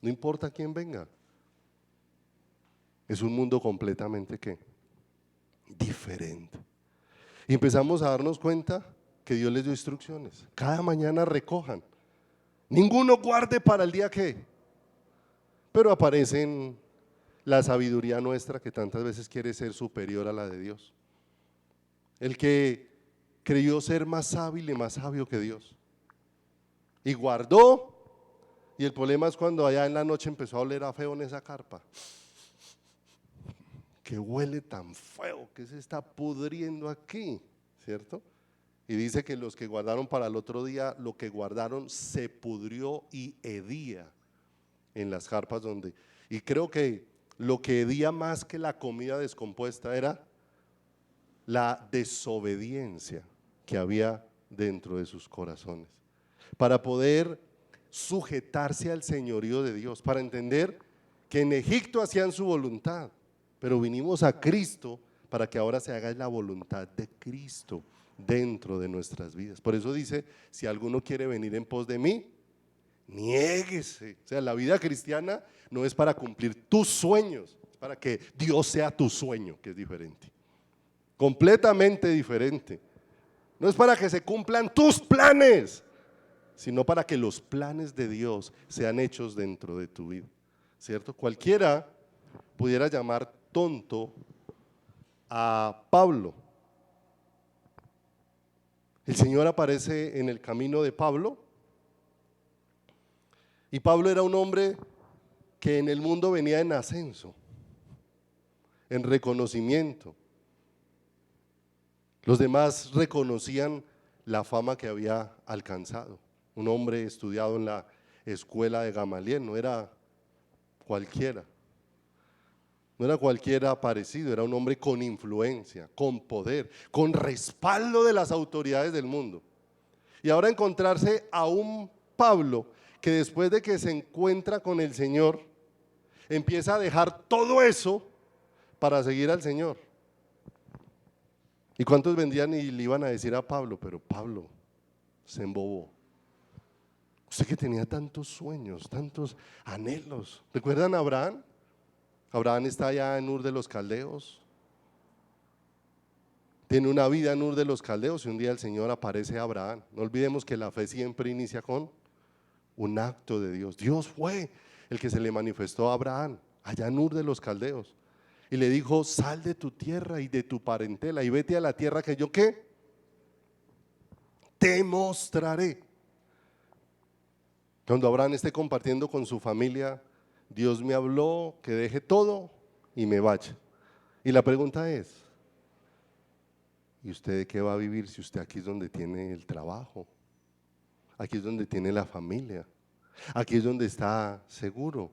no importa quién venga. Es un mundo completamente ¿qué? Diferente. Y empezamos a darnos cuenta que Dios les dio instrucciones. Cada mañana recojan. Ninguno guarde para el día que. Pero aparece en la sabiduría nuestra que tantas veces quiere ser superior a la de Dios. El que creyó ser más hábil y más sabio que Dios. Y guardó. Y el problema es cuando allá en la noche empezó a oler a feo en esa carpa. Que huele tan feo, que se está pudriendo aquí, ¿cierto? Y dice que los que guardaron para el otro día, lo que guardaron se pudrió y hedía en las carpas donde. Y creo que lo que hedía más que la comida descompuesta era la desobediencia que había dentro de sus corazones. Para poder sujetarse al señorío de Dios, para entender que en Egipto hacían su voluntad, pero vinimos a Cristo para que ahora se haga la voluntad de Cristo dentro de nuestras vidas. Por eso dice, si alguno quiere venir en pos de mí, niéguese. O sea, la vida cristiana no es para cumplir tus sueños, es para que Dios sea tu sueño, que es diferente, completamente diferente. No es para que se cumplan tus planes, sino para que los planes de Dios sean hechos dentro de tu vida, ¿cierto? Cualquiera pudiera llamar tonto a Pablo. El Señor aparece en el camino de Pablo y Pablo era un hombre que en el mundo venía en ascenso, en reconocimiento. Los demás reconocían la fama que había alcanzado. Un hombre estudiado en la escuela de Gamaliel, no era cualquiera. No era cualquiera parecido, era un hombre con influencia, con poder, con respaldo de las autoridades del mundo. Y ahora encontrarse a un Pablo que después de que se encuentra con el Señor, empieza a dejar todo eso para seguir al Señor. ¿Y cuántos vendrían y le iban a decir a Pablo? Pero Pablo se embobó. Usted que tenía tantos sueños, tantos anhelos. ¿Recuerdan a Abraham? Abraham está allá en Ur de los Caldeos. Tiene una vida en Ur de los Caldeos y un día el Señor aparece a Abraham. No olvidemos que la fe siempre inicia con un acto de Dios. Dios fue el que se le manifestó a Abraham allá en Ur de los Caldeos. Y le dijo: sal de tu tierra y de tu parentela y vete a la tierra que yo, ¿qué? Te mostraré. Cuando Abraham esté compartiendo con su familia, Dios me habló que deje todo y me vaya. Y la pregunta es: ¿y usted de qué va a vivir si usted aquí es donde tiene el trabajo? Aquí es donde tiene la familia. Aquí es donde está seguro.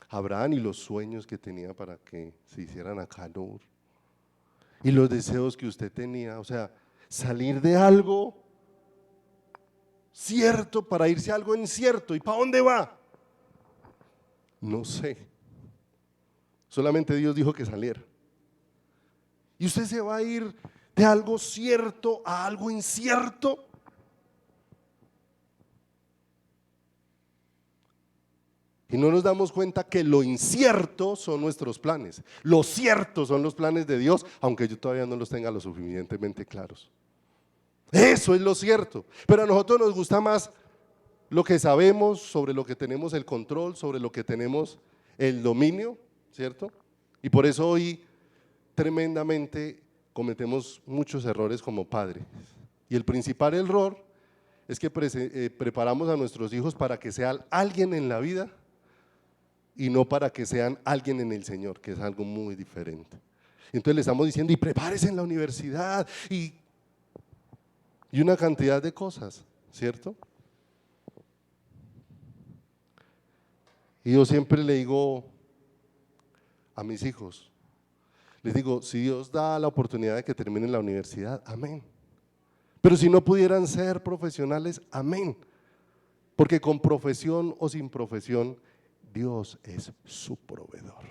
Abraham, y los sueños que tenía para que se hicieran acá en Ur, y los deseos que usted tenía, o sea, salir de algo cierto para irse a algo incierto. ¿Y para dónde va? No sé. Solamente Dios dijo que saliera. ¿Y usted se va a ir de algo cierto a algo incierto? Y no nos damos cuenta que lo incierto son nuestros planes, lo cierto son los planes de Dios, aunque yo todavía no los tenga lo suficientemente claros. Eso es lo cierto, pero a nosotros nos gusta más lo que sabemos, sobre lo que tenemos el control, sobre lo que tenemos el dominio, ¿cierto? Y por eso hoy tremendamente cometemos muchos errores como padres. Y el principal error es que preparamos a nuestros hijos para que sean alguien en la vida y no para que sean alguien en el Señor, que es algo muy diferente. Entonces le estamos diciendo: y prepárese en la universidad y una cantidad de cosas, ¿cierto? Y yo siempre le digo a mis hijos, les digo: si Dios da la oportunidad de que terminen la universidad, amén. Pero si no pudieran ser profesionales, amén. Porque con profesión o sin profesión, Dios es su proveedor.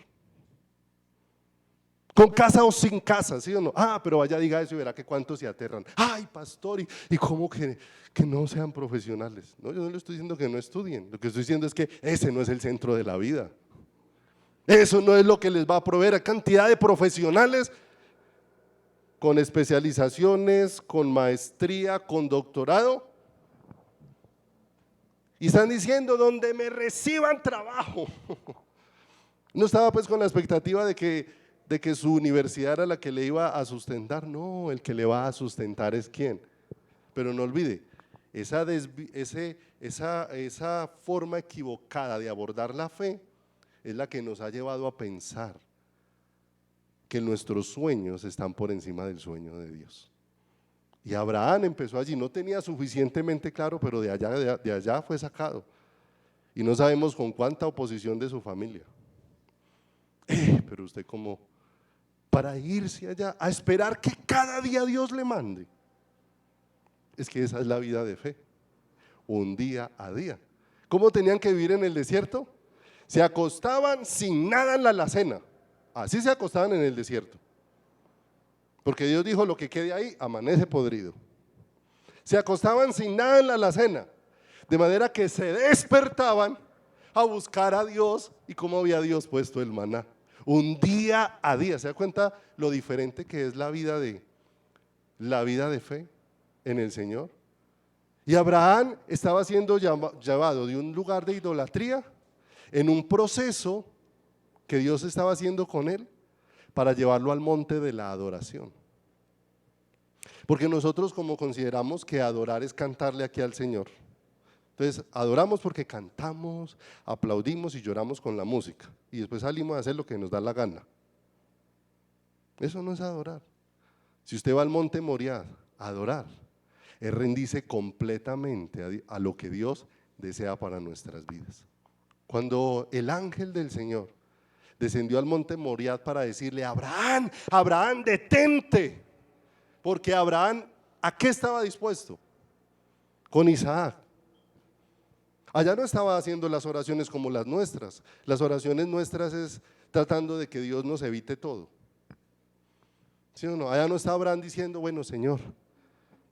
Con casa o sin casa, ¿sí o no? Pero vaya, diga eso y verá que cuántos se aterran. Ay, pastor, ¿y cómo que no sean profesionales? No, yo no le estoy diciendo que no estudien. Lo que estoy diciendo es que ese no es el centro de la vida. Eso no es lo que les va a proveer. Hay cantidad de profesionales con especializaciones, con maestría, con doctorado, y están diciendo: donde me reciban trabajo. No estaba pues con la expectativa de que su universidad era la que le iba a sustentar. No, el que le va a sustentar es ¿quién? Pero no olvide, esa forma equivocada de abordar la fe es la que nos ha llevado a pensar que nuestros sueños están por encima del sueño de Dios. Y Abraham empezó allí, no tenía suficientemente claro, pero de allá fue sacado. Y no sabemos con cuánta oposición de su familia. Pero usted, como para irse allá a esperar que cada día Dios le mande. Es que esa es la vida de fe, un día a día. ¿Cómo tenían que vivir en el desierto? Se acostaban sin nada en la alacena. Así se acostaban en el desierto. Porque Dios dijo: lo que quede ahí amanece podrido. Se acostaban sin nada en la alacena, de manera que se despertaban a buscar a Dios. ¿Y cómo había Dios puesto el maná? Un día a día. ¿Se da cuenta lo diferente que es la vida de fe en el Señor? Y Abraham estaba siendo llevado de un lugar de idolatría en un proceso que Dios estaba haciendo con él, para llevarlo al monte de la adoración. Porque nosotros, como consideramos que adorar es cantarle aquí al Señor, entonces adoramos porque cantamos, aplaudimos y lloramos con la música, y después salimos a hacer lo que nos da la gana. Eso no es adorar. Si usted va al monte Moriah a adorar, es rendirse completamente a lo que Dios desea para nuestras vidas. Cuando el ángel del Señor descendió al monte Moriah para decirle: Abraham, Abraham, detente, porque Abraham, ¿a qué estaba dispuesto? Con Isaac. Allá no estaba haciendo las oraciones como las nuestras. Las oraciones nuestras es tratando de que Dios nos evite todo, ¿sí o no? Allá no está Abraham diciendo: bueno, Señor,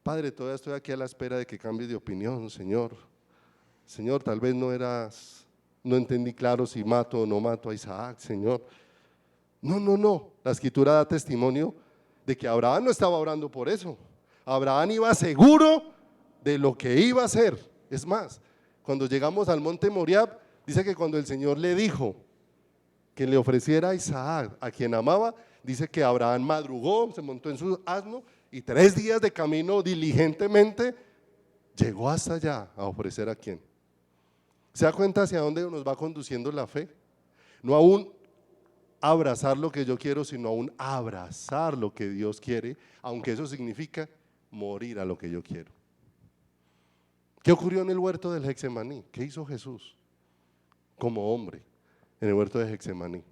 Padre, todavía estoy aquí a la espera de que cambies de opinión, Señor, tal vez no entendí claro si mato o no mato a Isaac, Señor. No, la escritura da testimonio de que Abraham no estaba orando por eso. Abraham iba seguro de lo que iba a hacer. Es más, cuando llegamos al monte Moriah, dice que cuando el Señor le dijo: que le ofreciera a Isaac, a quien amaba, dice que Abraham madrugó, se montó en su asno y 3 días de camino diligentemente llegó hasta allá a ofrecer a quién. ¿Se da cuenta hacia dónde nos va conduciendo la fe? No a un abrazar lo que yo quiero, sino a un abrazar lo que Dios quiere, aunque eso significa morir a lo que yo quiero. ¿Qué ocurrió en el huerto del Getsemaní? ¿Qué hizo Jesús como hombre en el huerto de Getsemaní?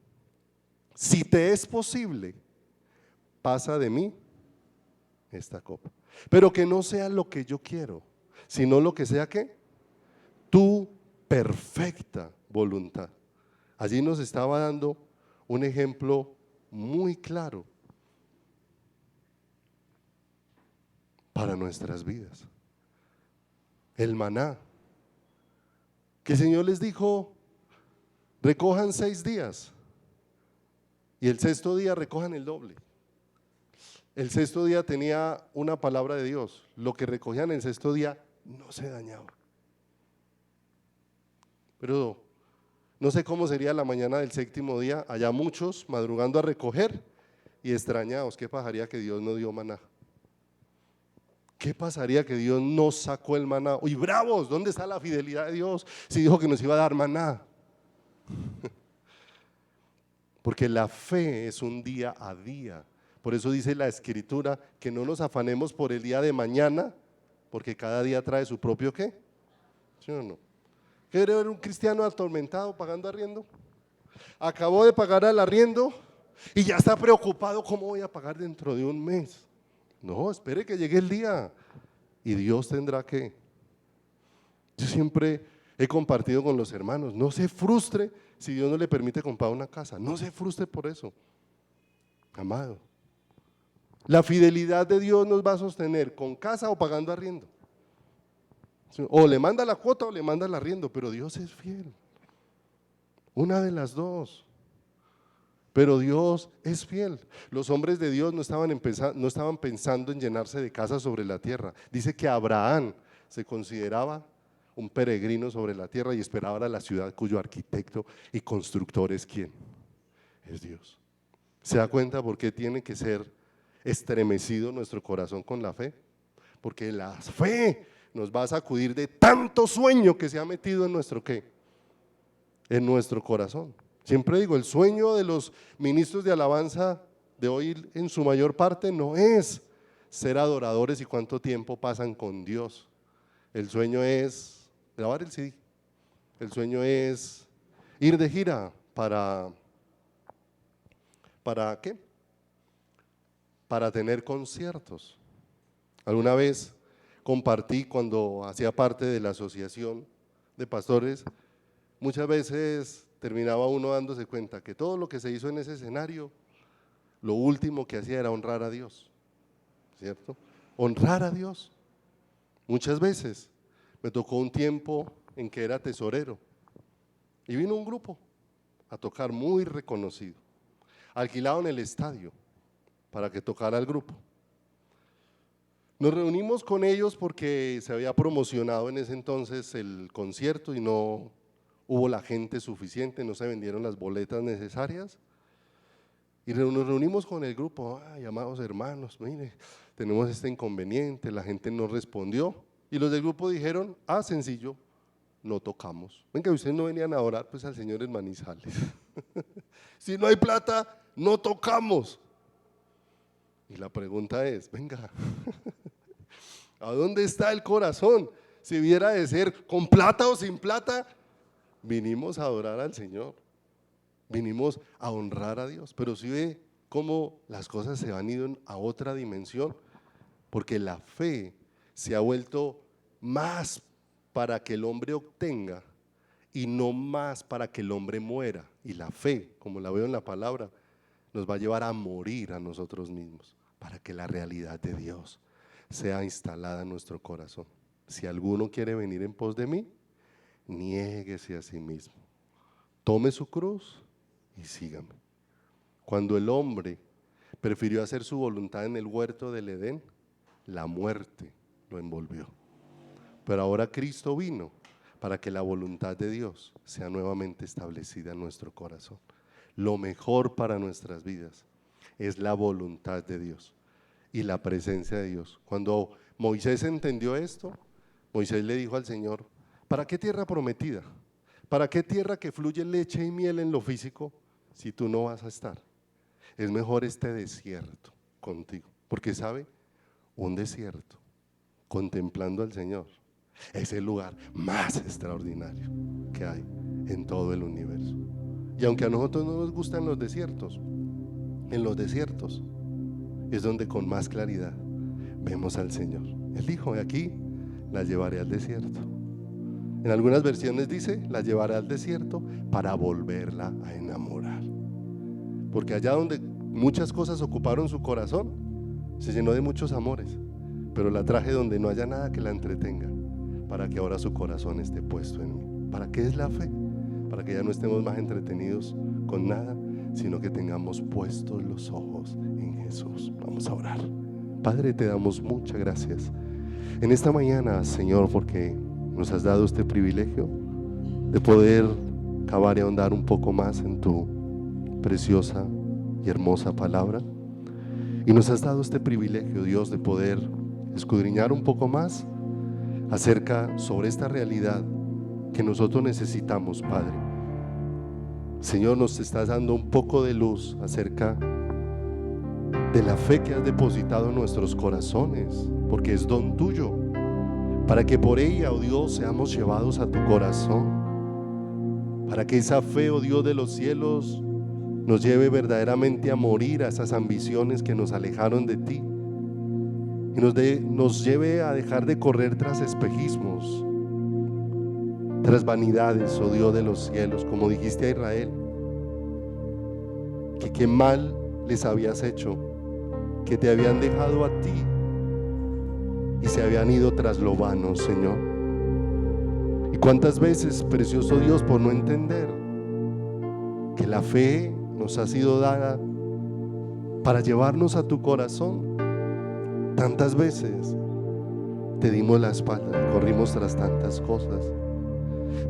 Si te es posible, pasa de mí esta copa, pero que no sea lo que yo quiero, sino lo que sea que tu perfecta voluntad. Allí nos estaba dando un ejemplo muy claro para nuestras vidas. El maná, que el Señor les dijo, recojan 6 días y el 6.º día recojan el doble. El 6.º día tenía una palabra de Dios, lo que recogían el 6.º día no se dañaba. Pero no sé cómo sería la mañana del 7.º día, allá muchos madrugando a recoger y extrañados. ¿Qué pasaría que Dios no dio maná? ¿Qué pasaría que Dios no sacó el maná? ¡Uy, bravos! ¿Dónde está la fidelidad de Dios si dijo que nos iba a dar maná? Porque la fe es un día a día. Por eso dice la Escritura que no nos afanemos por el día de mañana, porque cada día trae su propio ¿qué? ¿Sí o no? ¿Quiere ver un cristiano atormentado pagando arriendo? Acabó de pagar el arriendo y ya está preocupado, ¿cómo voy a pagar dentro de un mes? No, espere que llegue el día y Dios tendrá que. Yo siempre he compartido con los hermanos, no se frustre si Dios no le permite comprar una casa, no se frustre por eso, amado. La fidelidad de Dios nos va a sostener con casa o pagando arriendo. O le manda la cuota o le manda el arriendo, pero Dios es fiel. Una de las dos. Pero Dios es fiel. Los hombres de Dios no estaban pensando en llenarse de casas sobre la tierra. Dice que Abraham se consideraba un peregrino sobre la tierra y esperaba a la ciudad cuyo arquitecto y constructor es ¿quién? Es Dios. ¿Se da cuenta por qué tiene que ser estremecido nuestro corazón con la fe? Porque la fe nos va a sacudir de tanto sueño que se ha metido en nuestro ¿qué? En nuestro corazón. Siempre digo, el sueño de los ministros de alabanza de hoy en su mayor parte no es ser adoradores y cuánto tiempo pasan con Dios. El sueño es grabar el CD. El sueño es ir de gira ¿para qué? Para tener conciertos. Alguna vez compartí cuando hacía parte de la asociación de pastores, muchas veces terminaba uno dándose cuenta que todo lo que se hizo en ese escenario, lo último que hacía era honrar a Dios, ¿cierto? Honrar a Dios. Muchas veces me tocó un tiempo en que era tesorero y vino un grupo a tocar muy reconocido, alquilaron el estadio para que tocara el grupo. Nos reunimos con ellos porque se había promocionado en ese entonces el concierto y no hubo la gente suficiente, no se vendieron las boletas necesarias y nos reunimos con el grupo. Ay, amados hermanos, mire, tenemos este inconveniente, la gente no respondió y los del grupo dijeron, sencillo, no tocamos. Venga, ustedes no venían a orar pues al Señor en Manizales. Si no hay plata, no tocamos. Y la pregunta es, venga, ¿a dónde está el corazón? Si hubiera de ser con plata o sin plata, vinimos a adorar al Señor, vinimos a honrar a Dios, pero si ve cómo las cosas se han ido a otra dimensión, porque la fe se ha vuelto más para que el hombre obtenga y no más para que el hombre muera. Y la fe, como la veo en la palabra, nos va a llevar a morir a nosotros mismos, para que la realidad de Dios sea instalada en nuestro corazón. Si alguno quiere venir en pos de mí, niéguese a sí mismo, tome su cruz y sígame. Cuando el hombre prefirió hacer su voluntad en el huerto del Edén, la muerte lo envolvió. Pero ahora Cristo vino para que la voluntad de Dios sea nuevamente establecida en nuestro corazón. lo mejor para nuestras vidas es la voluntad de Dios y la presencia de Dios. Cuando Moisés entendió esto, Moisés le dijo al Señor: ¿para qué tierra prometida? ¿Para qué tierra que fluye leche y miel en lo físico si tú no vas a estar? Es mejor este desierto contigo, porque sabe, un desierto contemplando al Señor es el lugar más extraordinario que hay en todo el universo. Y aunque a nosotros no nos gustan los desiertos, en los desiertos es donde con más claridad vemos al Señor. Él dijo: aquí la llevaré al desierto. En algunas versiones dice: la llevaré al desierto para volverla a enamorar. Porque allá donde muchas cosas ocuparon su corazón, se llenó de muchos amores, pero la traje donde no haya nada que la entretenga, para que ahora su corazón esté puesto en mí. ¿Para qué es la fe? Para que ya no estemos más entretenidos con nada, sino que tengamos puestos los ojos en Jesús. Vamos a orar. Padre, te damos muchas gracias en esta mañana, Señor, porque nos has dado este privilegio de poder cavar y ahondar un poco más en tu preciosa y hermosa palabra. Y nos has dado este privilegio, Dios, de poder escudriñar un poco más acerca sobre esta realidad que nosotros necesitamos, Padre. Señor, nos estás dando un poco de luz acerca de la fe que has depositado en nuestros corazones, porque es don tuyo, para que por ella, oh Dios, seamos llevados a tu corazón, para que esa fe, oh Dios de los cielos, nos lleve verdaderamente a morir a esas ambiciones que nos alejaron de ti, y nos lleve a dejar de correr tras espejismos, tras vanidades, oh Dios de los cielos, como dijiste a Israel, que qué mal les habías hecho, que te habían dejado a ti y se habían ido tras lo vano, Señor. Y cuántas veces, precioso Dios, por no entender que la fe nos ha sido dada para llevarnos a tu corazón, tantas veces te dimos la espalda y corrimos tras tantas cosas.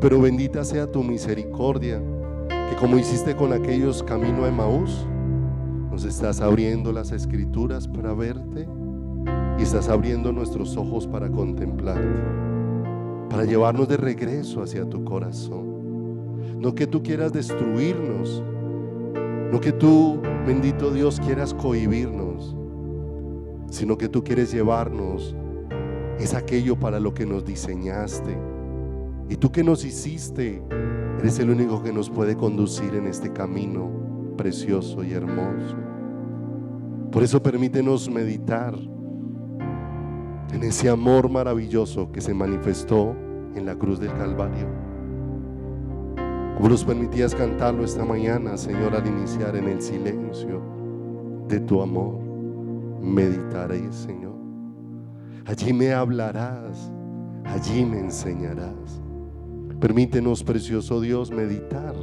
Pero bendita sea tu misericordia, que como hiciste con aquellos camino a Emaús, nos estás abriendo las escrituras para verte y estás abriendo nuestros ojos para contemplarte, para llevarnos de regreso hacia tu corazón. No que tú quieras destruirnos, no que tú, bendito Dios, quieras cohibirnos, sino que tú quieres llevarnos. Es aquello para lo que nos diseñaste. Y tú que nos hiciste, eres el único que nos puede conducir en este camino precioso y hermoso. Por eso permítenos meditar en ese amor maravilloso que se manifestó en la cruz del Calvario. Como nos permitías cantarlo esta mañana, Señor, al iniciar en el silencio de tu amor, meditaré, Señor. Allí me hablarás, allí me enseñarás. Permítenos, precioso Dios, meditar,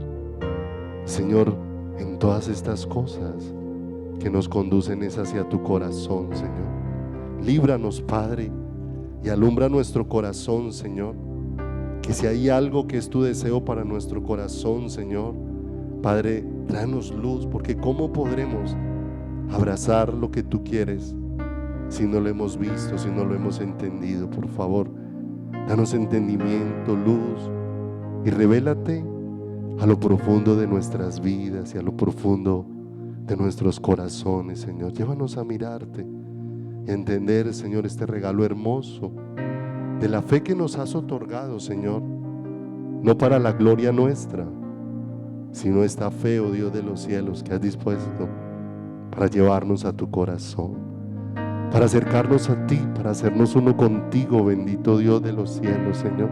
Señor, en todas estas cosas que nos conducen hacia tu corazón, Señor. Líbranos, Padre, y alumbra nuestro corazón, Señor. Que si hay algo que es tu deseo para nuestro corazón, Señor, Padre, tráenos luz, porque ¿cómo podremos abrazar lo que tú quieres si no lo hemos visto, si no lo hemos entendido? Por favor, danos entendimiento, luz, y revélate a lo profundo de nuestras vidas y a lo profundo de nuestros corazones, Señor. Llévanos a mirarte y a entender, Señor, este regalo hermoso de la fe que nos has otorgado, Señor, no para la gloria nuestra, sino esta fe, oh Dios de los cielos, que has dispuesto para llevarnos a tu corazón, para acercarnos a ti, para hacernos uno contigo, bendito Dios de los cielos, Señor.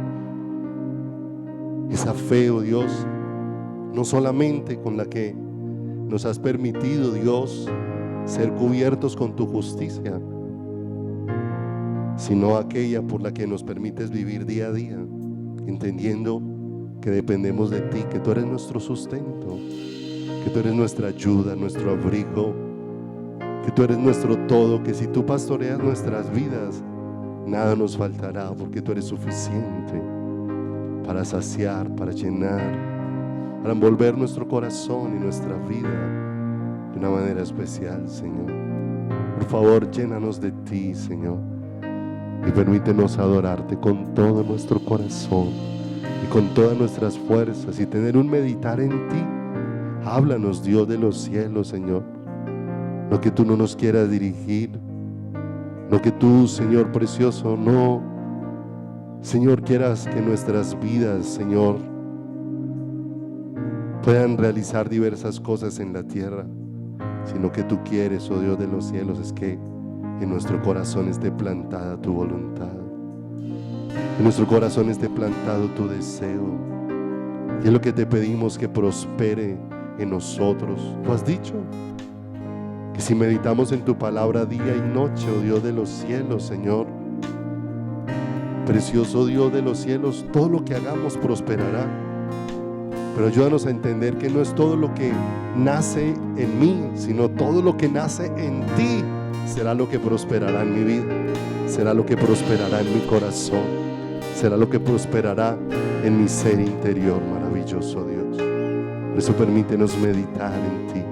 Esa fe, oh Dios, no solamente con la que nos has permitido, Dios, ser cubiertos con tu justicia, sino aquella por la que nos permites vivir día a día, entendiendo que dependemos de ti, que tú eres nuestro sustento, que tú eres nuestra ayuda, nuestro abrigo, que tú eres nuestro todo, que si tú pastoreas nuestras vidas, nada nos faltará, porque tú eres suficiente para saciar, para llenar para envolver nuestro corazón y nuestra vida de una manera especial, Señor. Por favor, llénanos de ti, Señor, y permítenos adorarte con todo nuestro corazón y con todas nuestras fuerzas y tener un meditar en ti. Háblanos, Dios de los cielos, Señor. No que tú no nos quieras dirigir, no que tú, Señor precioso, no, Señor, quieras que nuestras vidas, Señor, puedan realizar diversas cosas en la tierra, sino que tú quieres, oh Dios de los cielos, es que en nuestro corazón esté plantada tu voluntad, en nuestro corazón esté plantado tu deseo, y es lo que te pedimos, que prospere en nosotros. Tú has dicho que si meditamos en tu palabra día y noche, oh Dios de los cielos, Señor, precioso Dios de los cielos, todo lo que hagamos prosperará. Pero ayúdanos a entender que no es todo lo que nace en mí, sino todo lo que nace en ti será lo que prosperará en mi vida, será lo que prosperará en mi corazón, será lo que prosperará en mi ser interior. Maravilloso Dios. Por eso permítenos meditar en ti,